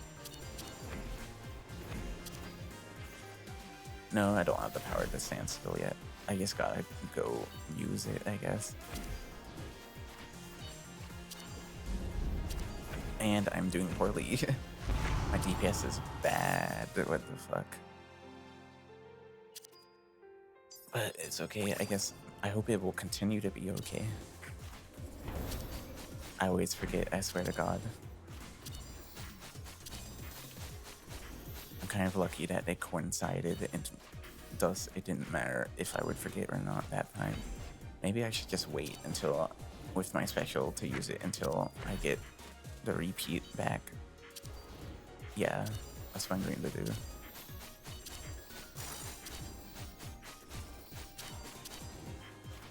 No, I don't have the power to stand still yet. I just gotta go use it, I guess. And I'm doing poorly. My DPS is bad. What the fuck? But it's okay, I guess. I hope it will continue to be okay. I always forget, I swear to God. kind of lucky that they coincided, and thus it didn't matter if I would forget or not that time. Maybe I should just wait until, with my special, to use it until I get the repeat back. Yeah, that's what I'm going to do.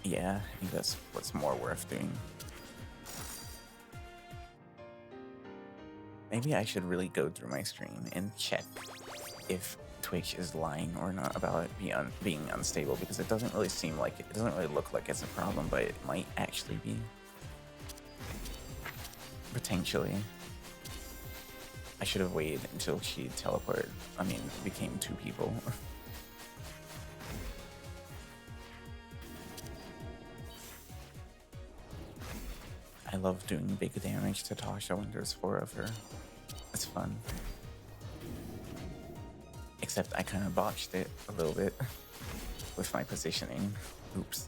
Yeah, I think that's what's more worth doing. Maybe I should really go through my stream and check if Twitch is lying or not about it being unstable, because it doesn't really seem like it doesn't really look like it's a problem, but it might actually be. Potentially. I should have waited until she became 2 people. I love doing big damage to Tasha when there's 4 of her. It's fun. Except I kind of botched it a little bit with my positioning. Oops.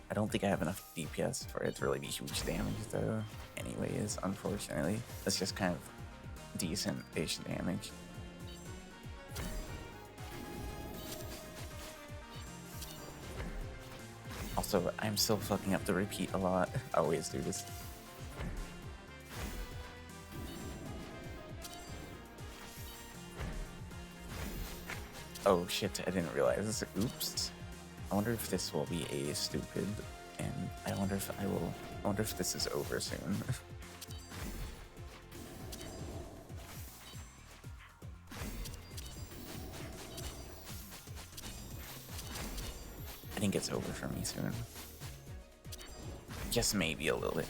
I don't think I have enough DPS for it to really be huge damage though. Anyways, unfortunately. That's just kind of decent-ish damage. Also, I'm still fucking up the repeat a lot. I always do this. Oh shit, I didn't realize. Oops. I wonder if this will be a stupid, and I wonder if this is over soon. I think it's over for me soon. Just maybe a little bit.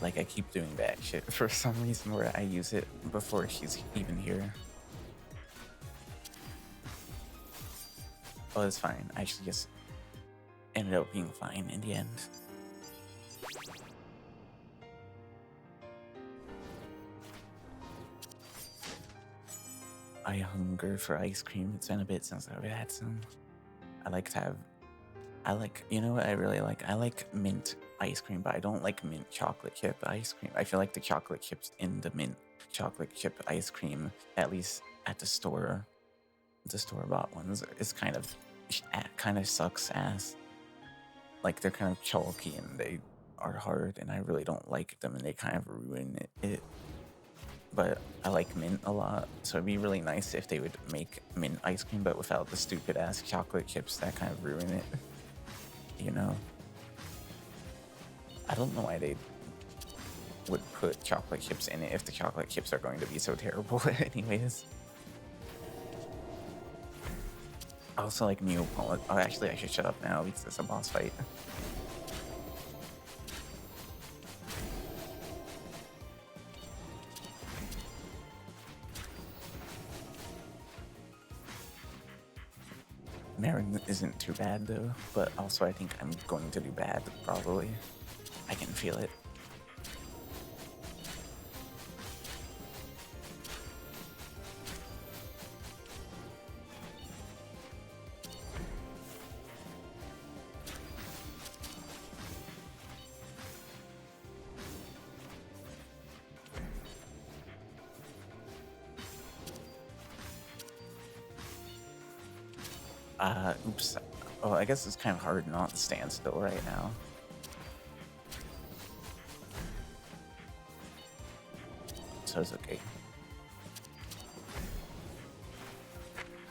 Like, I keep doing that shit for some reason where I use it before she's even here. Oh, it's fine. I actually just ended up being fine in the end. I hunger for ice cream. It's been a bit since I've had some. You know what I really like? I like mint ice cream, but I don't like mint chocolate chip ice cream. I feel like the chocolate chips in the mint chocolate chip ice cream, at least at the store-bought ones, is kind of sucks ass. Like, they're kind of chalky and they are hard, and I really don't like them, and they kind of ruin it. But I like mint a lot, so it'd be really nice if they would make mint ice cream, but without the stupid ass chocolate chips that kind of ruin it. You know? I don't know why they would put chocolate chips in it if the chocolate chips are going to be so terrible anyways. I also like Neapolitan. Oh, actually, I should shut up now because it's a boss fight. Marin isn't too bad though, but also I think I'm going to do bad, probably. I can feel it. Oops. Oh, I guess it's kind of hard not to stand still right now. So it's okay.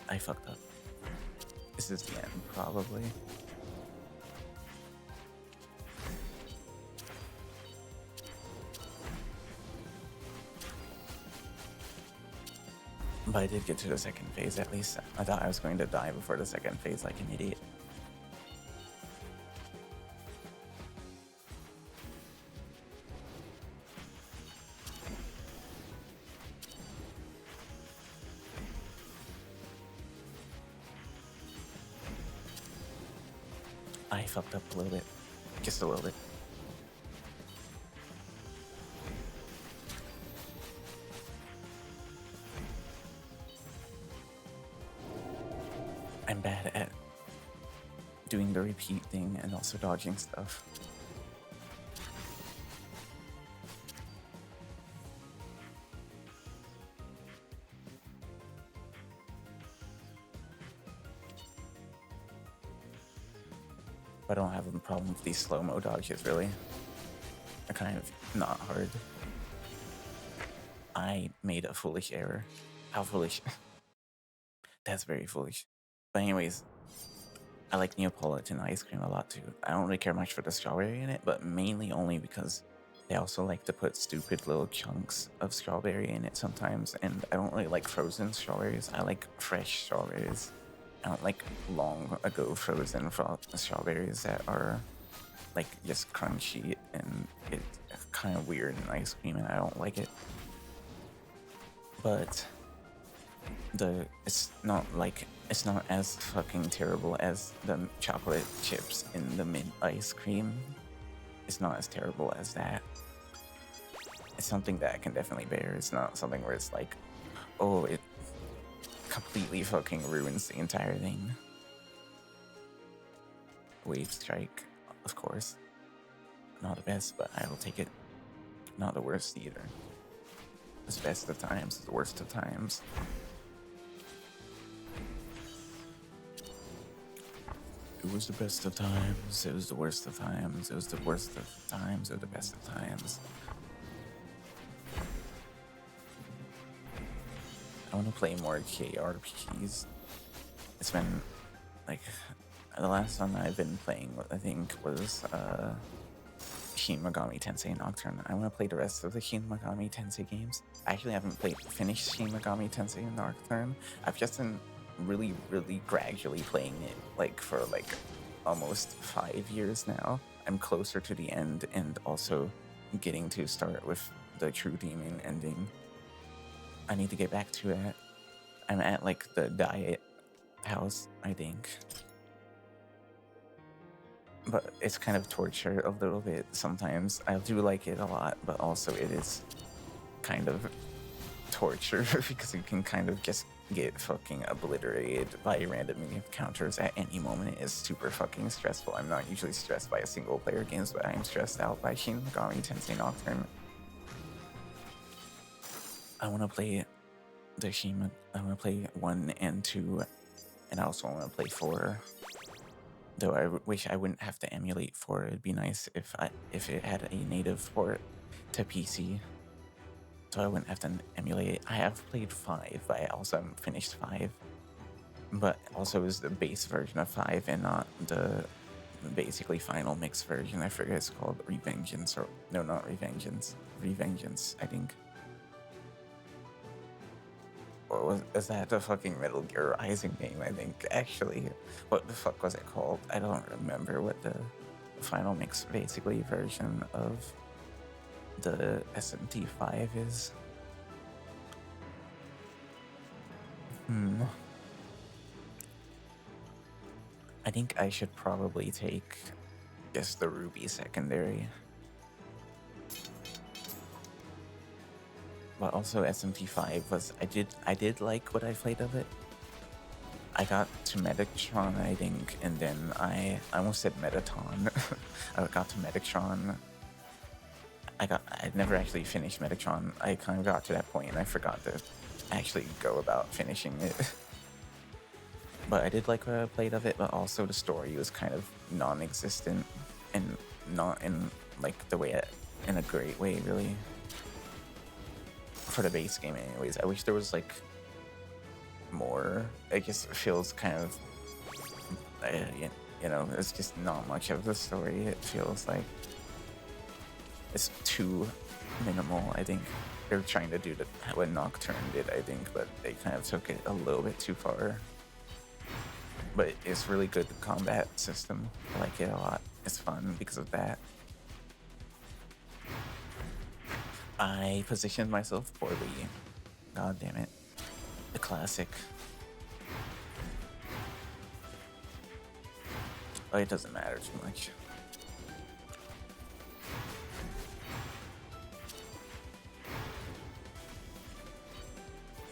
I fucked up. This is the end, probably. But I did get to the second phase at least. I thought I was going to die before the second phase like an idiot. I fucked up a little bit. Just a little bit. I'm bad at doing the repeat thing and also dodging stuff. I don't have a problem with these slow-mo dodges, really. They're kind of not hard. I made a foolish error. How foolish? That's very foolish. But anyways, I like Neapolitan ice cream a lot too. I don't really care much for the strawberry in it, but mainly only because they also like to put stupid little chunks of strawberry in it sometimes, and I don't really like frozen strawberries. I like fresh strawberries. I don't like long ago frozen strawberries that are like just crunchy and it's kind of weird in ice cream, and I don't like it. But it's not as fucking terrible as the chocolate chips in the mint ice cream. It's not as terrible as that. It's something that I can definitely bear. It's not something where it's like, oh, it completely fucking ruins the entire thing. Wave strike, of course. Not the best, but I will take it. Not the worst either. It's best of times, it's the worst of times. It was the best of times, it was the worst of times, it was the worst of times, it was the best of times. I want to play more JRPGs. It's been like the last one I've been playing, I think, was Shin Megami Tensei Nocturne. I want to play the rest of the Shin Megami Tensei games. I actually haven't finished Shin Megami Tensei Nocturne. I've just been really gradually playing it like for like almost 5 years now. I'm closer to the end and also getting to start with the true demon ending. I need to get back to that. I'm at like the diet house, I think. But it's kind of torture a little bit sometimes. I do like it a lot, but also it is kind of torture because you can kind of just get fucking obliterated by random encounters at any moment. It is super fucking stressful. I'm not usually stressed by a single player games, but I'm stressed out by Shin Megami Tensei Nocturne. I want to play I want to play 1 and 2, and I also want to play 4. Though I wish I wouldn't have to emulate 4. It'd be nice if it had a native port to PC, so I wouldn't have to emulate it. I have played 5, but I also haven't finished 5. But also is the base version of 5 and not the basically final mix version. I forget it's called Revengeance, or no, not Revengeance. Revengeance, I think. Or was that the fucking Metal Gear Rising game, I think? Actually, what the fuck was it called? I don't remember what the final mix basically version of the SMT5 is. I think I should probably take just the Ruby secondary. But also SMT5 was, I did like what I played of it. I got to Metatron, I think, and then I almost said Metaton. I got to Metatron. I never actually finished Metatron. I kind of got to that point and I forgot to actually go about finishing it. But I did like what I played of it, but also the story was kind of non-existent and not in like the way, in a great way, really. For the base game anyways. I wish there was like more. It just feels kind of you know, it's just not much of the story. It feels like it's too minimal. I think they're trying to do what Nocturne did, I think, but they kind of took it a little bit too far. But it's really good combat system. I like it a lot. It's fun because of that. I positioned myself poorly. God damn it. The classic. Oh, it doesn't matter too much.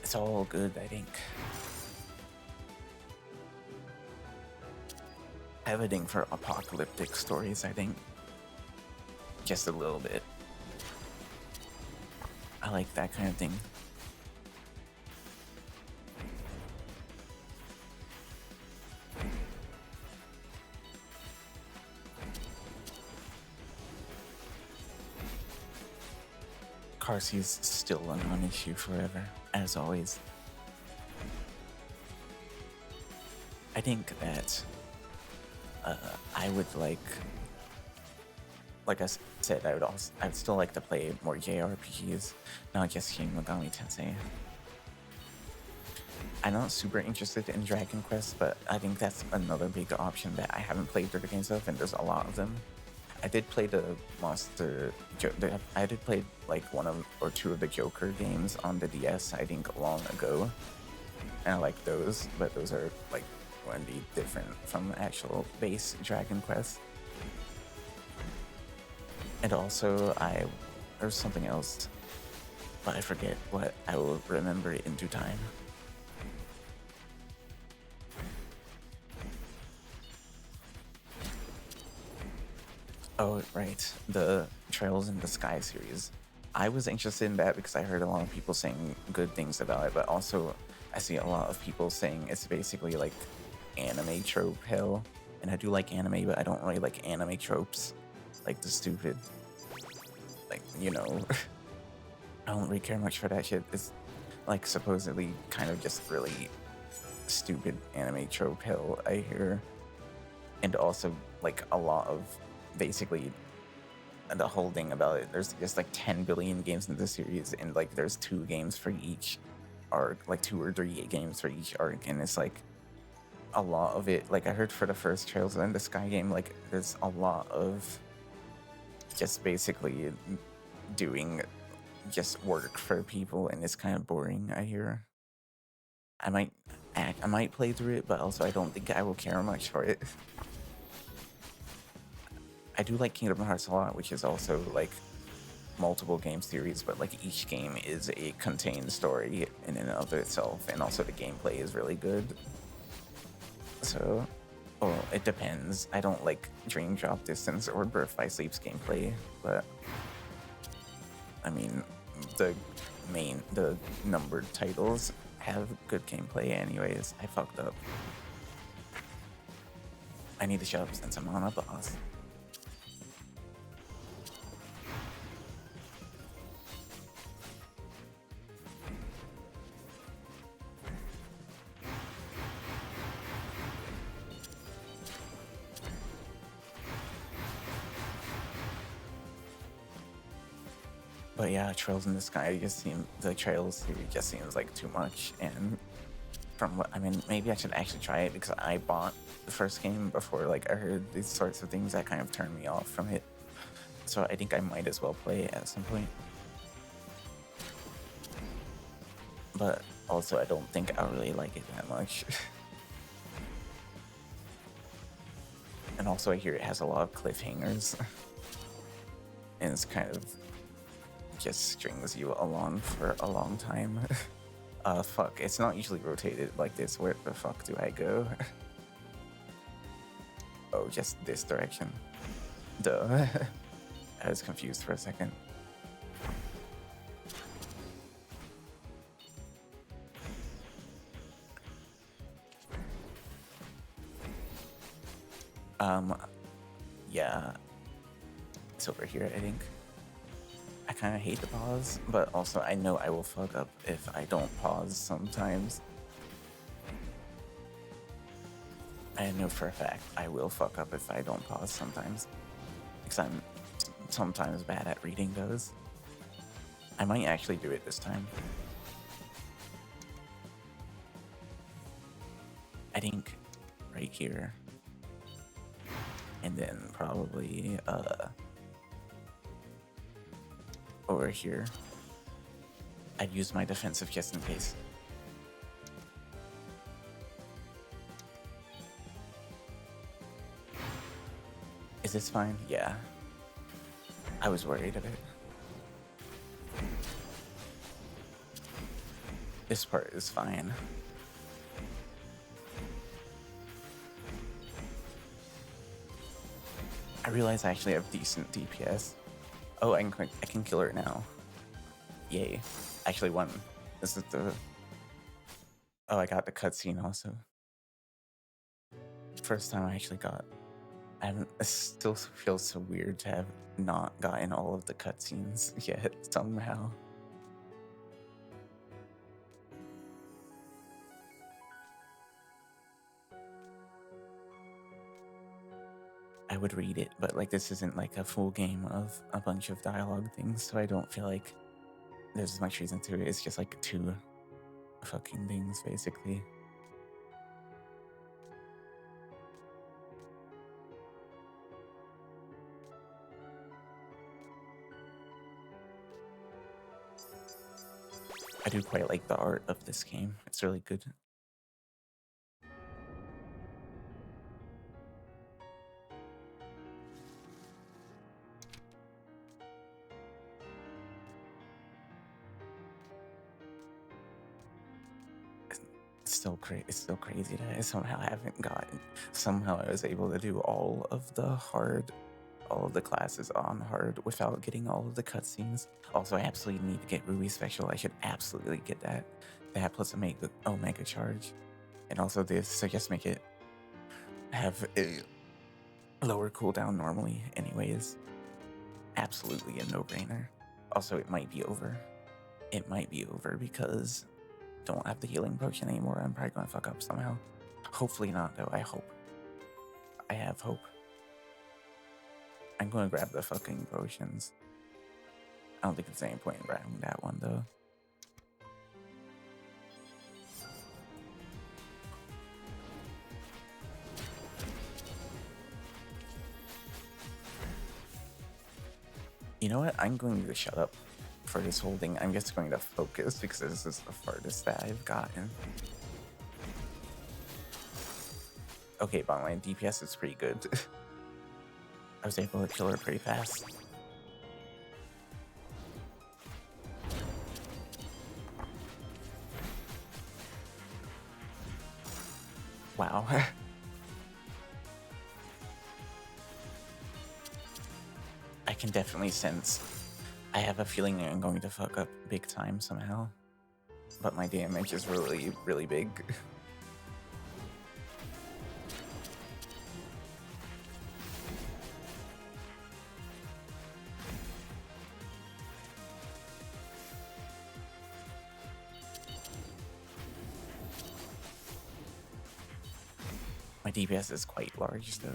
It's all good, I think. I have a thing for apocalyptic stories, I think. Just a little bit. I like that kind of thing. Carsey's still a non-issue forever, as always. I think that I would like I said, I'd still like to play more JRPGs, not just Shin Megami Tensei. I'm not super interested in Dragon Quest, but I think that's another big option that I haven't played through the games of, and there's a lot of them. I did play the I did play like one or two of the Joker games on the DS, I think long ago, and I like those, but those are like going to be different from the actual base Dragon Quest. And also, there's something else, but I forget what. I will remember it in due time. Oh, right. The Trails in the Sky series. I was interested in that because I heard a lot of people saying good things about it, but also I see a lot of people saying it's basically like anime trope hell. And I do like anime, but I don't really like anime tropes. Like the stupid, like, you know, I don't really care much for that shit. It's like supposedly kind of just really stupid anime trope hell, I hear. And also like a lot of basically the whole thing about it, there's just like 10 billion games in the series, and like there's 2 games for each arc, like 2 or 3 games for each arc, and it's like a lot of it, like I heard for the first Trails in the Sky game, like there's a lot of just basically doing just work for people, and it's kind of boring, I hear. I might play through it, but also I don't think I will care much for it. I do like Kingdom Hearts a lot, which is also like multiple game series, but like each game is a contained story in and of itself, and also the gameplay is really good. So, well, it depends. I don't like Dream Drop Distance or Birth by Sleep's gameplay, but I mean, the numbered titles have good gameplay anyways. I fucked up. I need to shut up since I'm on a boss. But yeah, Trails in the Sky the Trails series just seems like too much, and from what, I mean, maybe I should actually try it because I bought the first game before like I heard these sorts of things that kind of turned me off from it. So I think I might as well play it at some point. But also I don't think I really like it that much. And also I hear it has a lot of cliffhangers. And it's kind of just strings you along for a long time. Fuck, it's not usually rotated like this. Where the fuck do I go? Oh, just this direction. Duh. I was confused for a second. Yeah. It's over here, I think. I kind of hate the pause, but also I know I will fuck up if I don't pause sometimes. I know for a fact I will fuck up if I don't pause sometimes, because I'm sometimes bad at reading those. I might actually do it this time. I think right here. And then probably over here. I'd use my defensive just in case. Is this fine? Yeah. I was worried of it. This part is fine. I realize I actually have decent DPS. Oh, I can kill her now. Yay. Actually won. This is the... Oh, I got the cutscene also. First time I actually got It still feels so weird to have not gotten all of the cutscenes yet somehow. I would read it, but like this isn't like a full game of a bunch of dialogue things, so I don't feel like there's as much reason to it. It's just like 2 fucking things basically. I do quite like the art of this game. It's really good. It's still It's still crazy that I somehow haven't gotten. Somehow I was able to do all of the classes on hard without getting all of the cutscenes. Also, I absolutely need to get Ruby Special. I should absolutely get that. That plus Omega Charge. And also this, so just make it have a lower cooldown normally anyways. Absolutely a no-brainer. Also, it might be over. It might be over because I don't have the healing potion anymore. I'm probably gonna fuck up somehow. Hopefully not though, I hope. I have hope. I'm gonna grab the fucking potions. I don't think there's any point in grabbing that one though. You know what? I'm going to shut up for this whole thing. I'm just going to focus because this is the farthest that I've gotten. Okay, but my DPS is pretty good. I was able to kill her pretty fast. Wow. I can definitely sense. I have a feeling I'm going to fuck up big time somehow. But my damage is really, really big. My DPS is quite large though.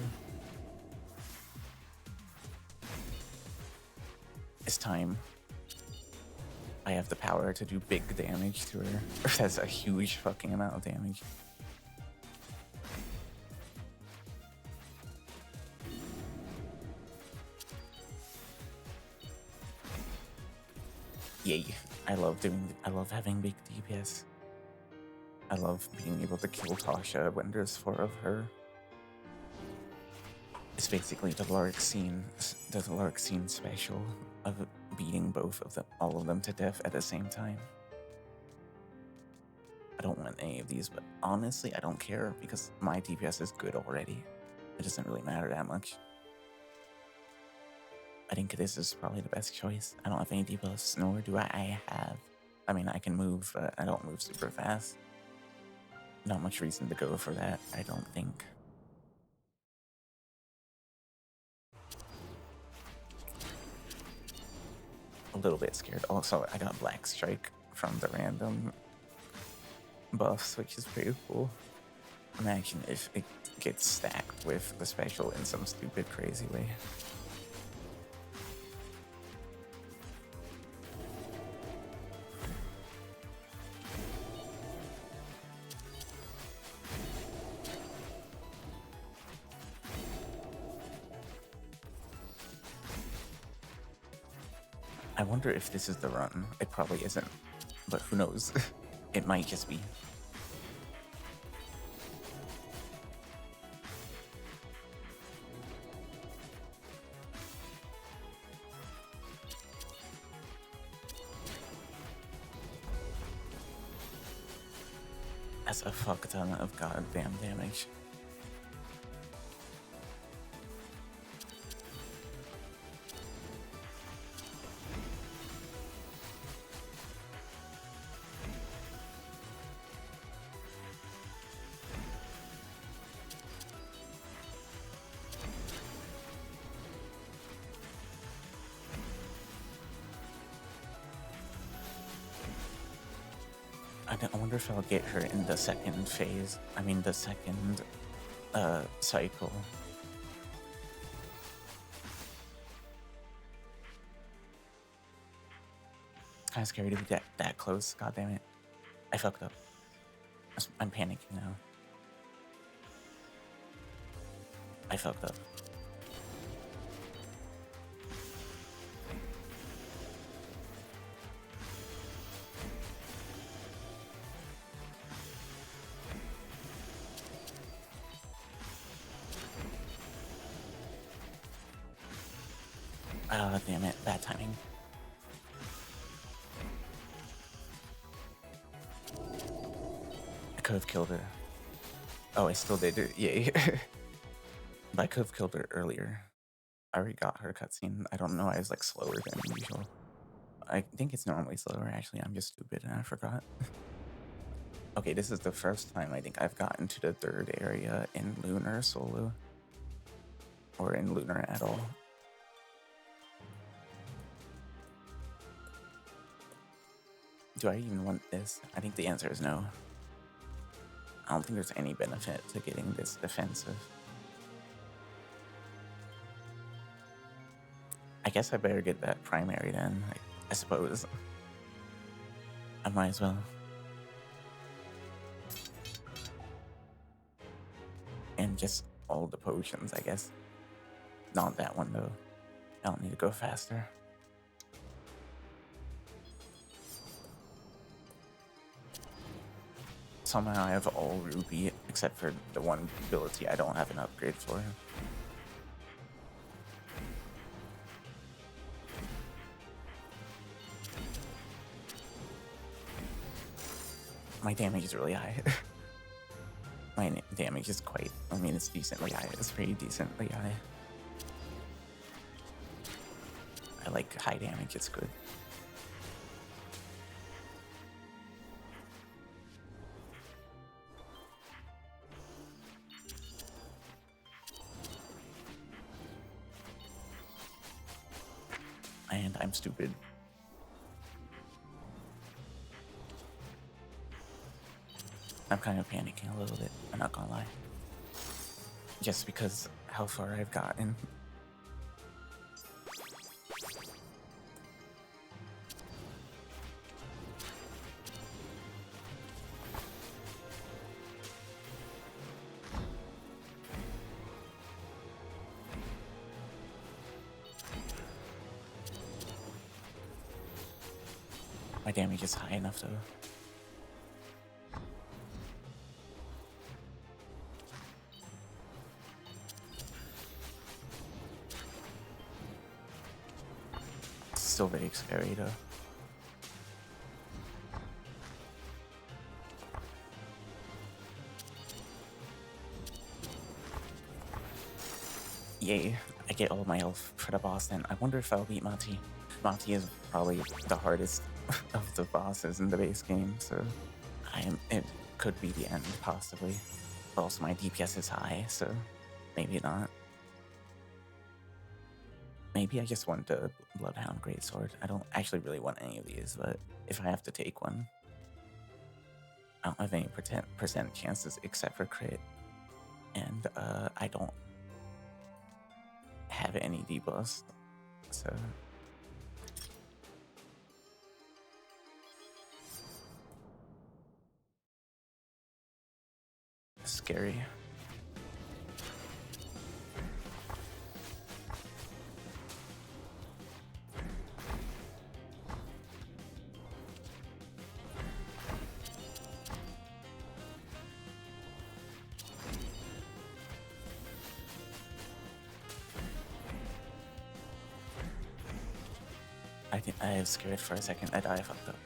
It's time. I have the power to do big damage to her. That's a huge fucking amount of damage. Yay. I love having big DPS. I love being able to kill Tasha when there's 4 of her. It's basically the Lark scene special of beating all of them to death at the same time. I don't want any of these, but honestly, I don't care because my DPS is good already. It doesn't really matter that much. I think this is probably the best choice. I don't have any debuffs, nor do I have. I mean, I can move, but I don't move super fast. Not much reason to go for that, I don't think. A little bit scared. Also, I got Black Strike from the random buffs, which is pretty cool. Imagine if it gets stacked with the special in some stupid, crazy way. I wonder if this is the run. It probably isn't, but who knows? It might just be. That's a fuck ton of goddamn damage. I wonder if I'll get her in the second phase. I mean, the second cycle. Kind of scary to be that close. God damn it! I fucked up. I'm panicking now. I fucked up. Ah, damn it. Bad timing. I could have killed her. Oh, I still did it. Yay. But I could have killed her earlier. I already got her cutscene. I don't know. I was like slower than usual. I think it's normally slower, actually. I'm just stupid and I forgot. Okay, this is the first time I think I've gotten to the third area in Lunar solo. Or in Lunar at all. Do I even want this? I think the answer is no. I don't think there's any benefit to getting this defensive. I guess I better get that primary then, I suppose. I might as well. And just all the potions, I guess. Not that one though. I don't need to go faster. Somehow I have all Ruby, except for the one ability I don't have an upgrade for. My damage is really high. My damage is quite, I mean, it's decently high. It's pretty decently high. I like high damage, it's good. And I'm stupid. I'm kind of panicking a little bit, I'm not gonna lie. Just because how far I've gotten. My damage is high enough though. Still very scary though. Yay, I get all my health for the boss then. I wonder if I'll beat Mati. Mati is probably the hardest of the bosses in the base game, so it could be the end, possibly. But also my DPS is high, so maybe not. Maybe I just want the Bloodhound Greatsword. I don't actually really want any of these, but if I have to take one, I don't have any percent chances except for crit. And I don't have any debuffs, so... Scary. I think I was scared for a second. I fucked up.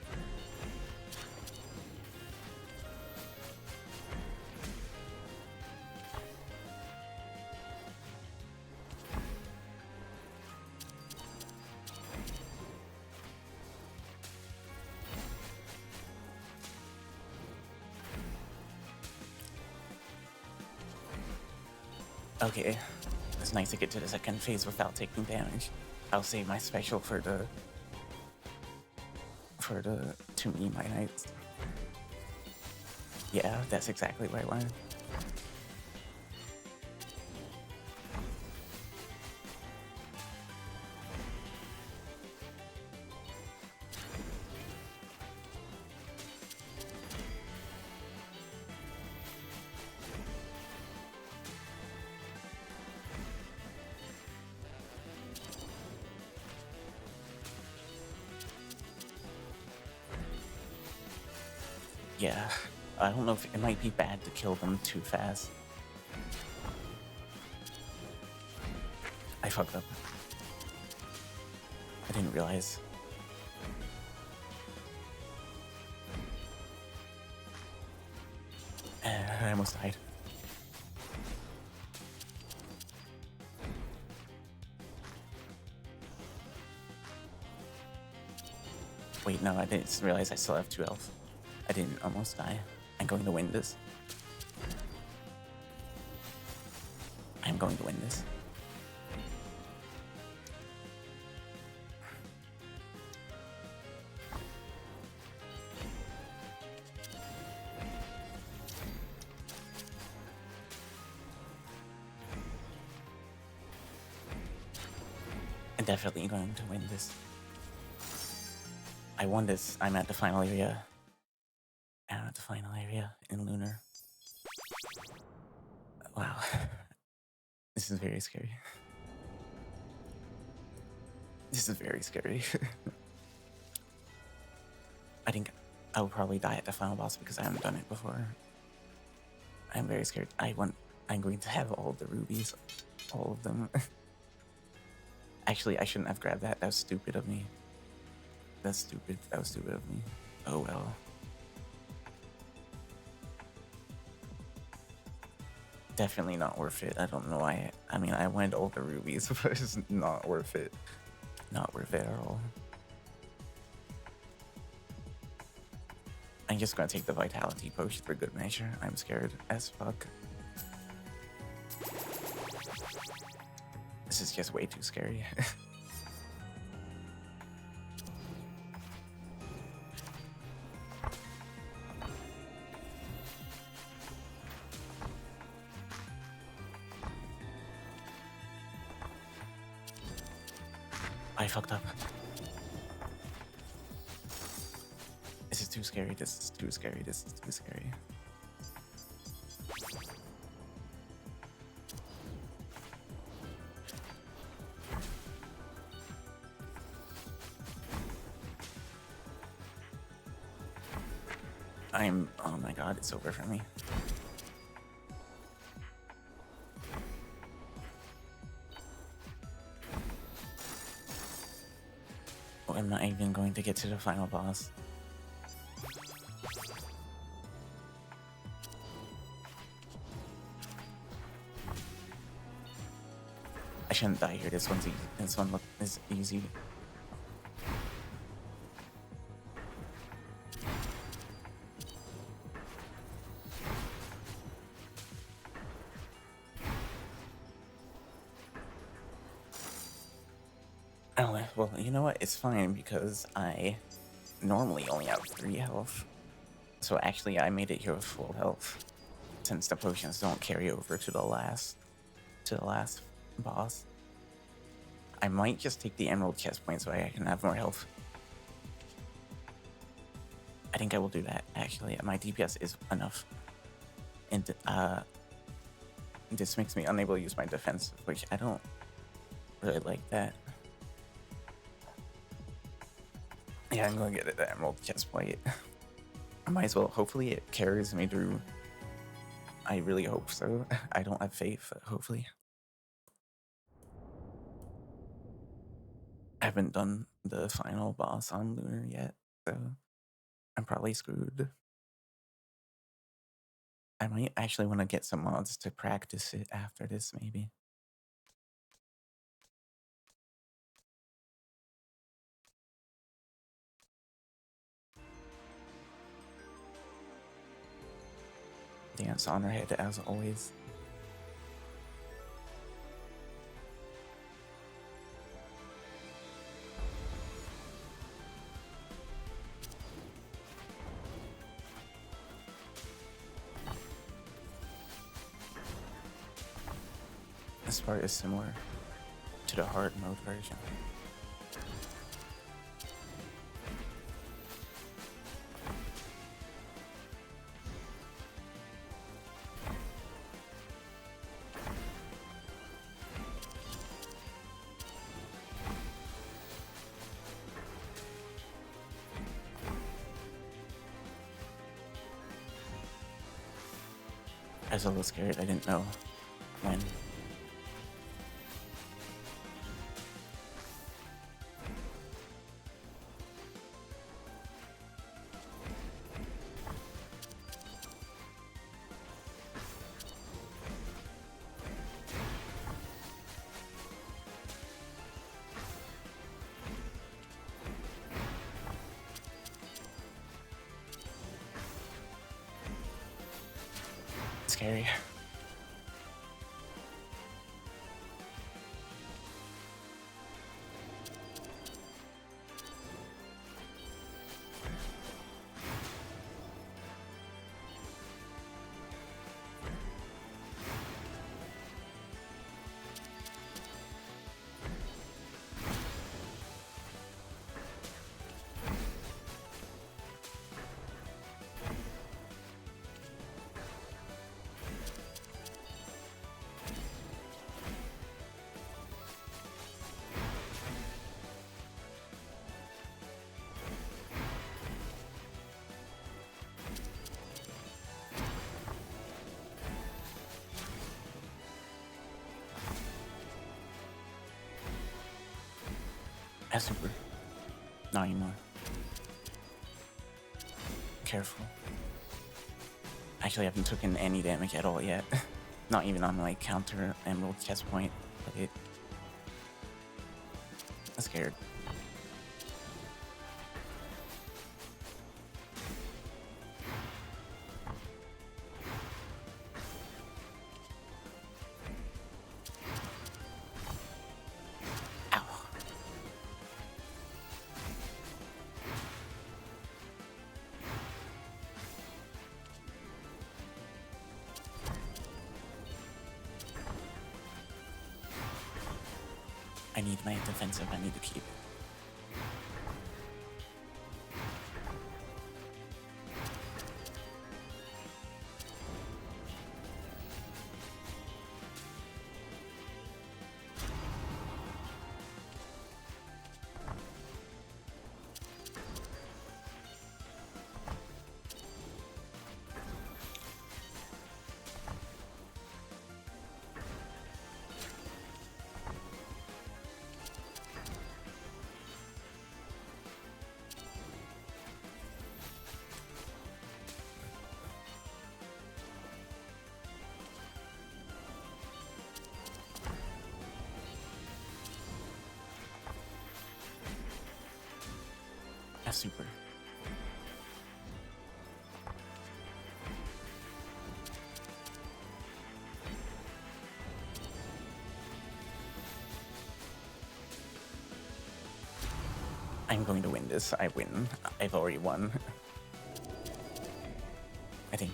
Okay, it's nice to get to the second phase without taking damage. I'll save my special for the 2 Emi Knights. Yeah, that's exactly what I wanted. Yeah, I don't know if it might be bad to kill them too fast. I fucked up. I didn't realize. I almost died. Wait, no, I didn't realize I still have 2 health. I didn't almost die. I'm going to win this. I'm going to win this. I'm definitely going to win this. I won this. I'm at the final area. I'm at the final area in Lunar. Wow. This is very scary. This is very scary. I think I will probably die at the final boss because I haven't done it before. I'm very scared. I'm going to have all the rubies. All of them. Actually, I shouldn't have grabbed that. That was stupid of me. That's stupid. That was stupid of me. Oh well. Definitely not worth it. I don't know why. I mean, I wanted all the rubies, but it's not worth it. Not worth it at all. I'm just gonna take the vitality potion for good measure. I'm scared as fuck. This is just way too scary. I fucked up. This is too scary. This is too scary. This is too scary. Oh my god, it's over for me. Oh, I'm not even going to get to the final boss. I shouldn't die here. This one's easy. This one is easy. Oh, well, you know what? It's fine because I normally only have 3 health. So actually, I made it here with full health, since the potions don't carry over to the last boss. I might just take the emerald chest point so I can have more health. I think I will do that, actually. My DPS is enough. And this makes me unable to use my defense, which I don't really like that. Yeah, I'm gonna get the emerald chest plate. I might as well. Hopefully it carries me through. I really hope so. I don't have faith, but hopefully. I haven't done the final boss on Lunar yet, so I'm probably screwed. I might actually want to get some mods to practice it after this, maybe. Dance on her head as always. This part is similar to the hard mode version. I was a little scared. I didn't know when. Scary. That's super. Not anymore. Careful. Actually, I haven't taken any damage at all yet. Not even on like counter emerald chest point. But I'm scared. Ow. I need my defensive. I need to keep it. That's super. I'm going to win this. I win. I've already won. I think.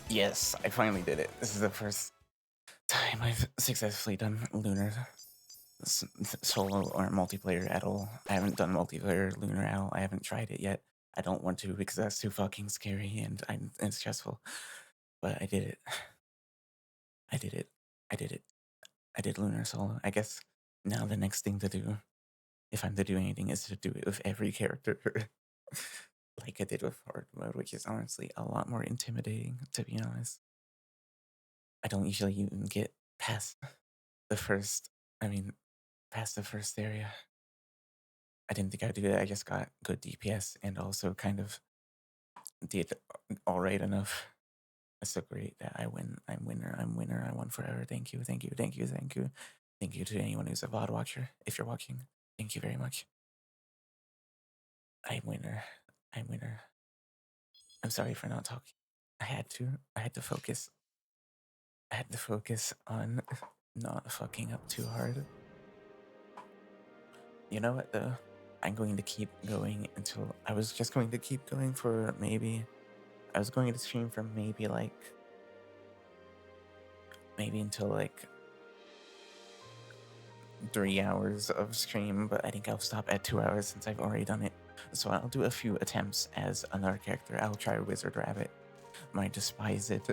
Yes, I finally did it. This is the first time I've successfully done Lunar solo or multiplayer at all. I haven't done multiplayer Lunar at all. I haven't tried it yet. I don't want to because that's too fucking scary and it's stressful. But I did it. I did it. I did it. I did Lunar solo. I guess now the next thing to do, if I'm to do anything, is to do it with every character. Like I did with hard mode, which is honestly a lot more intimidating, to be honest. I don't usually even get past the first, past the first area. I didn't think I'd do it. I just got good DPS and also kind of did alright enough. That's so great that I win. I'm winner. I'm winner. I won forever. Thank you. Thank you. Thank you. Thank you. Thank you to anyone who's a VOD watcher. If you're watching, thank you very much. I'm winner. I'm winner. I'm sorry for not talking. I had to. I had to focus. I had to focus on not fucking up too hard. You know what though? I'm going to keep going until I was just going to keep going for maybe. I was going to stream for maybe like maybe until like 3 hours of stream, but I think I'll stop at 2 hours since I've already done it. So I'll do a few attempts as another character. I'll try Wizard Rabbit. Might despise it.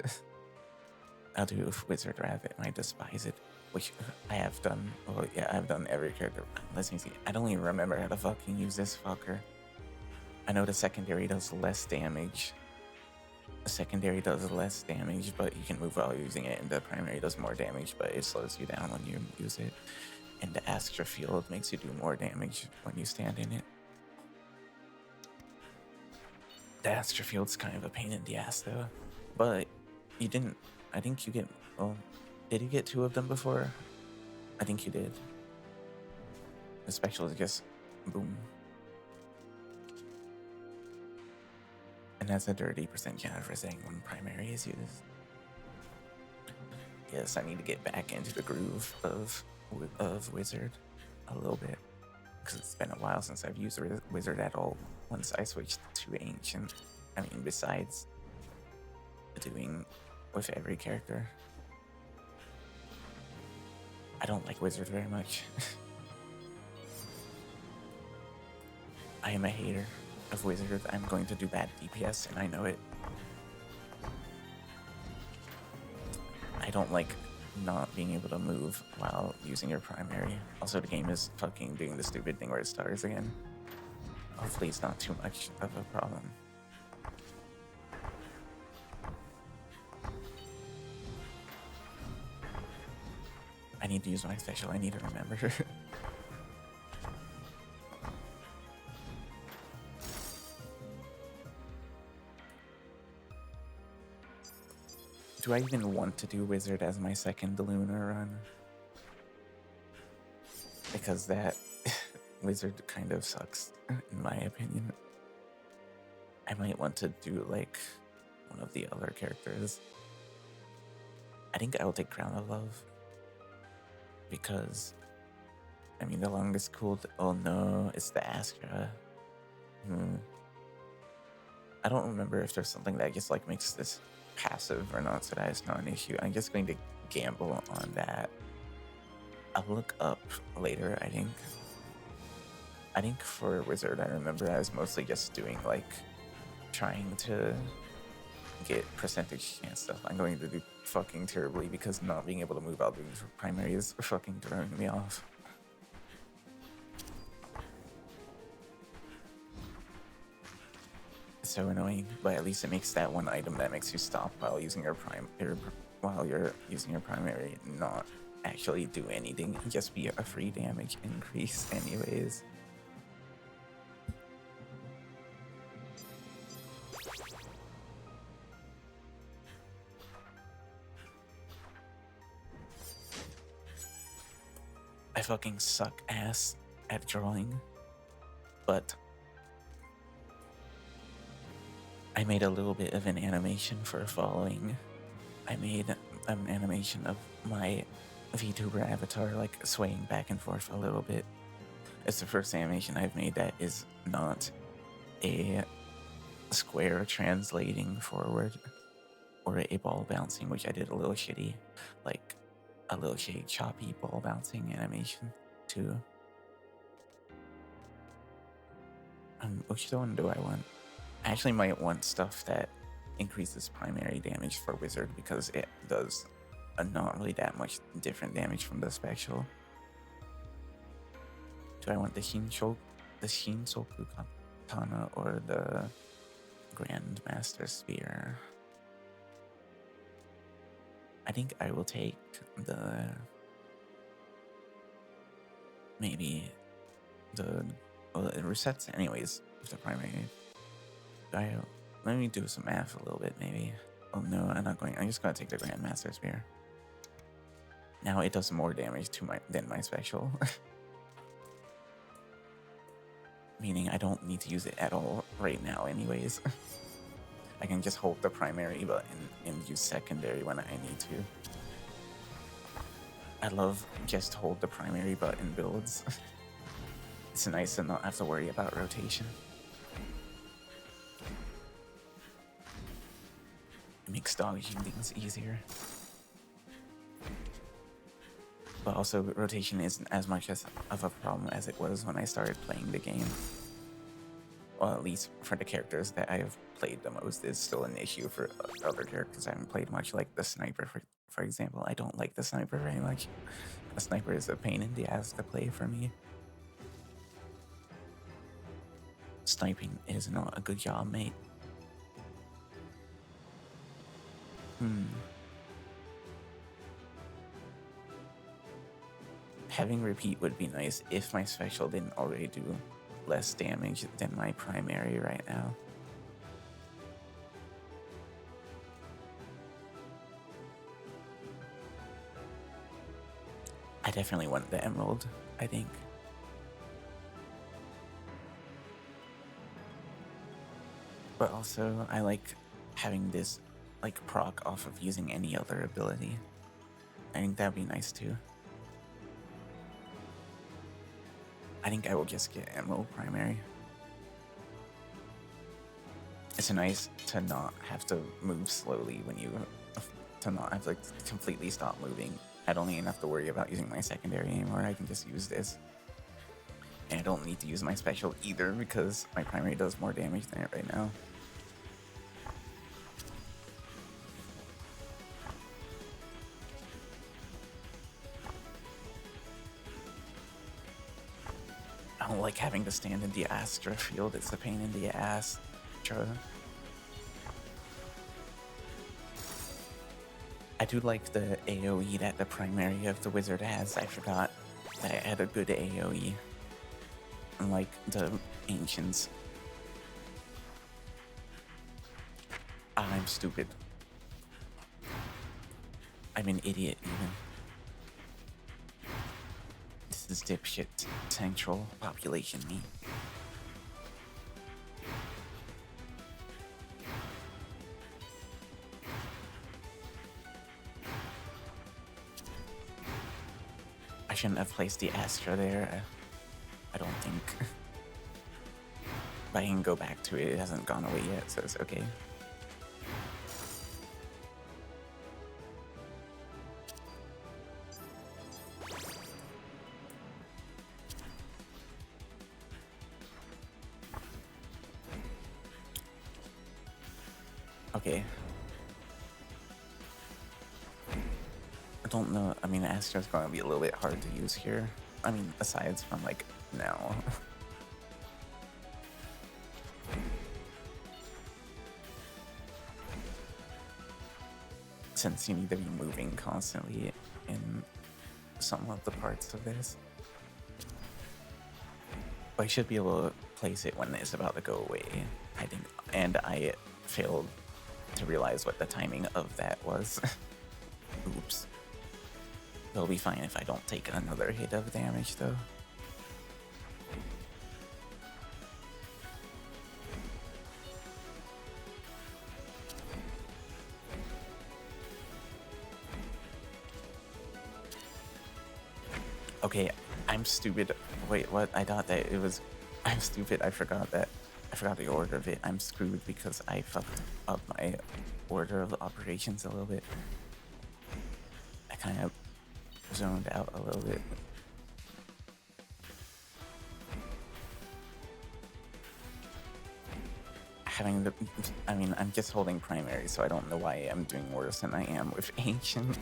I'll do Wizard Rabbit. Might despise it. Which I have done. Well, yeah, I've done every character. Let me see. I don't even remember how to fucking use this fucker. I know the secondary does less damage. The secondary does less damage, but you can move while using it, and the primary does more damage, but it slows you down when you use it. And the Astra Field makes you do more damage when you stand in it. The Astra Field's kind of a pain in the ass, though. But you didn't... I think you get... Well, did you get 2 of them before? I think you did. The special is just... boom. And that's a 30% chance for saying when primary is used. Yes, I need to get back into the groove of Wizard a little bit, because it's been a while since I've used Wizard at all once I switched to Ancient. I mean, besides doing with every character. I don't like Wizard very much. I am a hater of Wizard. I'm going to do bad DPS, and I know it. I don't like not being able to move while using your primary. Also, the game is fucking doing the stupid thing where it stars again. Hopefully it's not too much of a problem. I need to use my special, I need to remember. Do I even want to do Wizard as my second Lunar run? Because that Wizard kind of sucks, in my opinion. I might want to do like one of the other characters. I think I will take Crown of Love. Because, I mean, the longest cooled... Oh no, it's the Astra. I don't remember if there's something that just like makes this passive or not, so that is not an issue. I'm just going to gamble on that. I'll look up later, I think. I think for Wizard, I remember I was mostly just doing like trying to get percentage chance stuff. I'm going to do fucking terribly because not being able to move out doing primary is fucking throwing me off. It's so annoying, but at least it makes that one item that makes you stop while using your while you're using your primary not actually do anything, just be a free damage increase anyways. I fucking suck ass at drawing, but I made a little bit of an animation for following. I made an animation of my VTuber avatar like swaying back and forth a little bit. It's the first animation I've made that is not a square translating forward or a ball bouncing, which I did a little shitty, like a little shitty choppy ball bouncing animation too. Which one do I want? I actually might want stuff that increases primary damage for Wizard because it does not really that much different damage from the special. Do I want the Shinsoku Katana or the Grandmaster Spear? I think I will take the... maybe the... well, it resets anyways with the primary. Let me do some math a little bit, maybe. Oh no, I'm not going. I'm just gonna take the Grandmaster Spear. Now it does more damage to than my special. Meaning I don't need to use it at all right now anyways. I can just hold the primary button and use secondary when I need to. I love just hold the primary button builds. It's nice to not have to worry about rotation. It makes dodging things easier. But also, rotation isn't as much of a problem as it was when I started playing the game. Well, at least for the characters that I have played the most, it's still an issue for other characters I haven't played much, like the sniper, for example. I don't like the sniper very much. The sniper is a pain in the ass to play for me. Sniping is not a good job, mate. Having repeat would be nice if my special didn't already do less damage than my primary right now. I definitely want the emerald, I think. But also, I like having this like proc off of using any other ability. I think that'd be nice too. I think I will just get emerald primary. It's nice to not have to move slowly when you, to not have to completely stop moving. I don't even have to worry about using my secondary anymore. I can just use this. And I don't need to use my special either because my primary does more damage than it right now. I don't like having to stand in the Astra field. It's a pain in the ass. I do like the AoE that the primary of the wizard has. I forgot that it had a good AoE. Unlike the ancients. I'm stupid. I'm an idiot even. This is dipshit central population me. I shouldn't have placed the Astra there. I don't think. But I can go back to it. It hasn't gone away yet, so it's okay. Okay. I don't know. I mean, Astra's going to be a little bit hard to use here. I mean, aside from, like, now. Since you need to be moving constantly in some of the parts of this. But I should be able to place it when it's about to go away, I think. And I failed to realize what the timing of that was. Oops. It'll be fine if I don't take another hit of damage, though. Okay, I'm stupid. Wait, what? I thought that it was... I'm stupid. I forgot the order of it. I'm screwed because I fucked up my order of operations a little bit. I kind of zoned out a little bit. I mean, I'm just holding primary, so I don't know why I'm doing worse than I am with ancient.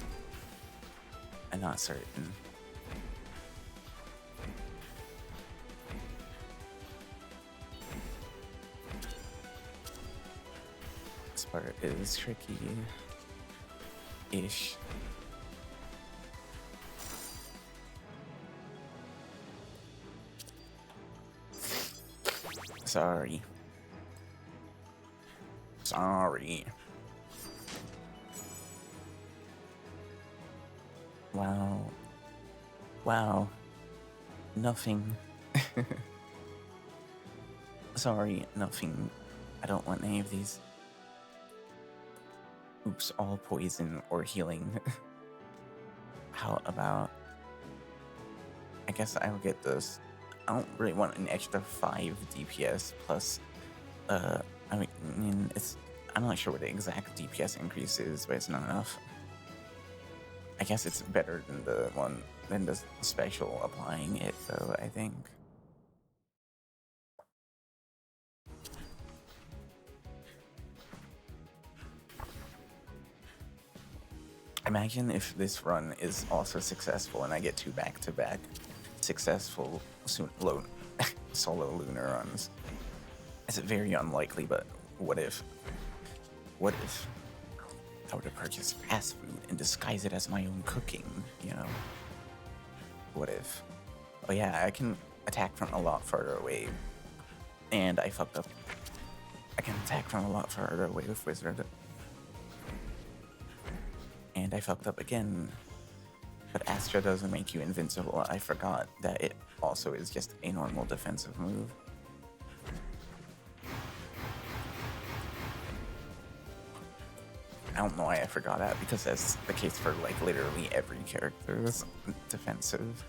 I'm not certain. This part is tricky-ish. Sorry. Wow. Nothing. Sorry, nothing. I don't want any of these. Oops, all poison or healing. How about... I guess I'll get this. I don't really want an extra 5 DPS plus... I mean, I'm not sure what the exact DPS increase is, but it's not enough. I guess it's better than the one than the special applying it, though, I think. Imagine if this run is also successful and I get 2 back-to-back successful solo lunar runs. It's very unlikely, but what if? What if I were to purchase fast food and disguise it as my own cooking, you know? What if? Oh yeah, I can attack from a lot farther away. And I fucked up. I can attack from a lot farther away with Wizard. And I fucked up again. But Astra doesn't make you invincible. I forgot that it also is just a normal defensive move. I don't know why I forgot that, because that's the case for like literally every character that's defensive.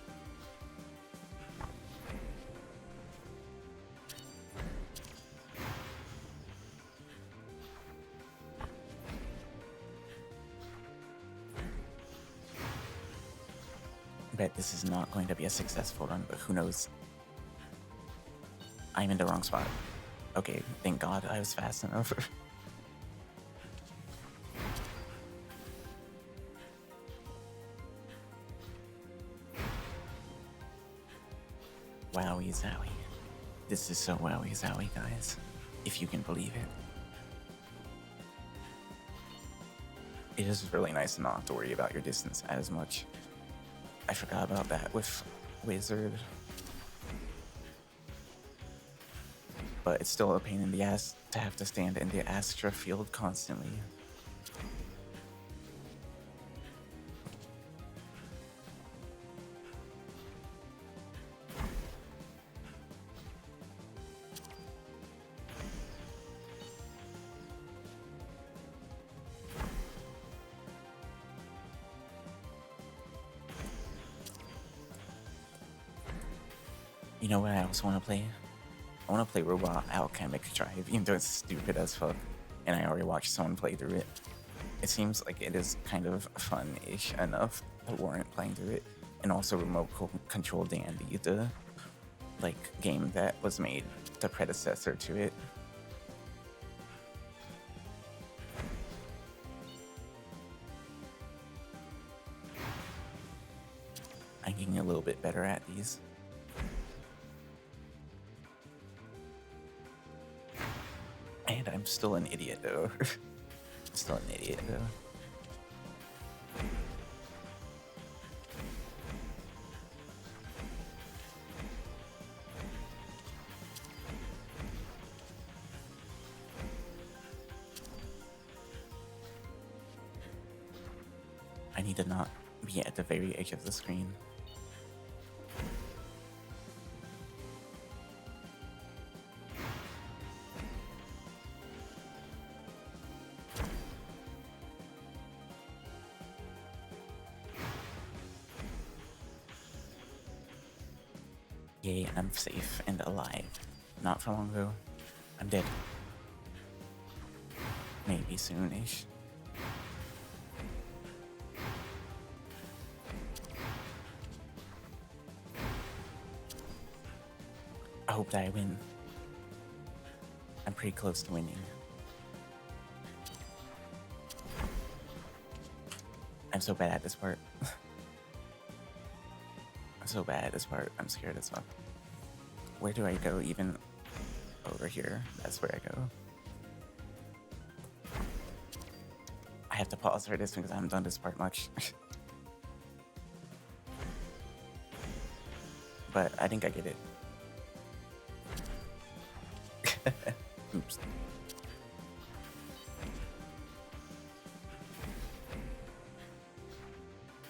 Bet this is not going to be a successful run, but who knows? I'm in the wrong spot. Okay, thank God I was fast enough. Wowie zowie. This is so wowie zowie, guys. If you can believe it. It is really nice not to worry about your distance as much. I forgot about that with Wizard. But it's still a pain in the ass to have to stand in the Astra field constantly. You know what I also want to play? I want to play Robot Alchemic Drive, even though it's stupid as fuck, and I already watched someone play through it. It seems like it is kind of fun-ish enough to warrant playing through it. And also Remote Control Dandy, the game that was made the predecessor to it. I'm getting a little bit better at these. And I'm still an idiot, though. Still an idiot, though. I need to not be at the very edge of the screen. Yay, I'm safe and alive. Not for long though. I'm dead. Maybe soonish. I hope that I win. I'm pretty close to winning. I'm so bad at this part. I'm so bad at this part. I'm scared as fuck. Where do I go even? Over here. That's where I go. I have to pause for this because I haven't done this part much. But I think I get it. Oops.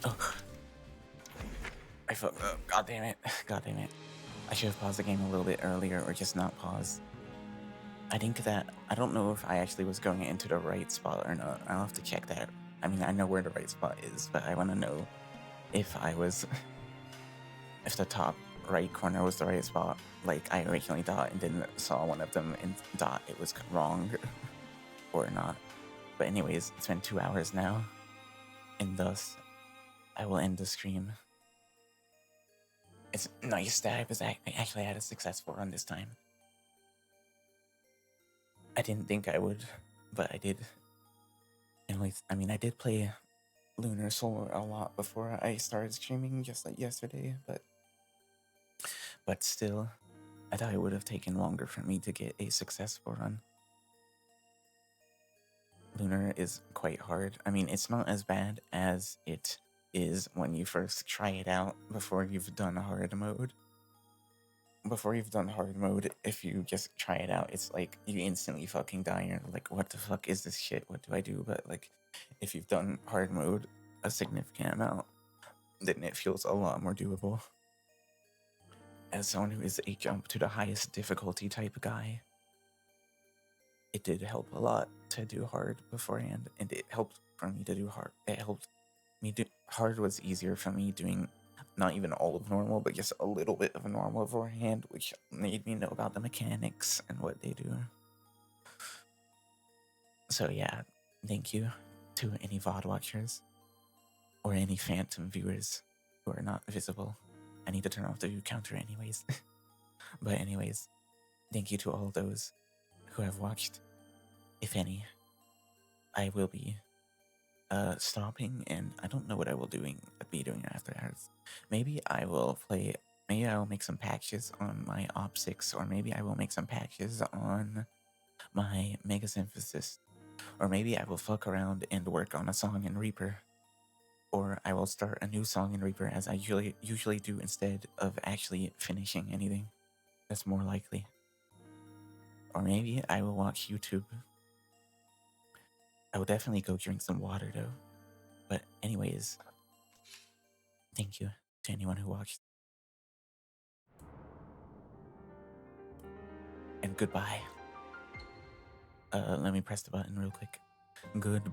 Oh. I fucked up. God damn it. God damn it. I should have paused the game a little bit earlier or just not pause. I think that, I don't know if I actually was going into the right spot or not. I'll have to check that. I mean, I know where the right spot is, but I want to know if I was, if the top right corner was the right spot, like I originally thought, and then saw one of them and thought it was wrong or not. But anyways, it's been 2 hours now, and thus I will end the stream. It's nice that I actually had a successful run this time. I didn't think I would, but I did. Anyways, I mean, I did play Lunar Solar a lot before I started streaming, just like yesterday, but still, I thought it would have taken longer for me to get a successful run. Lunar is quite hard. I mean, it's not as bad as it is when you first try it out before you've done hard mode. Before you've done hard mode, if you just try it out, it's like you instantly fucking die. You're like, what the fuck is this shit? What do I do? But like, if you've done hard mode a significant amount, then it feels a lot more doable. As someone who is a jump to the highest difficulty type guy, it did help a lot to do hard beforehand, and it helped for me to do hard. It helped me do hard was easier for me doing not even all of normal, but just a little bit of normal beforehand, which made me know about the mechanics and what they do. So yeah, thank you to any VOD watchers or any phantom viewers who are not visible. I need to turn off the view counter anyways. But anyways, thank you to all those who have watched. If any, I will be stopping, and I don't know what I will be doing after hours. Maybe I will play. Maybe I will make some patches on my Op 6, or maybe I will make some patches on my Mega Synthesis, or maybe I will fuck around and work on a song in Reaper, or I will start a new song in Reaper as I usually do instead of actually finishing anything. That's more likely. Or maybe I will watch YouTube. I will definitely go drink some water though. But anyways, thank you to anyone who watched. And goodbye. Let me press the button real quick. Good.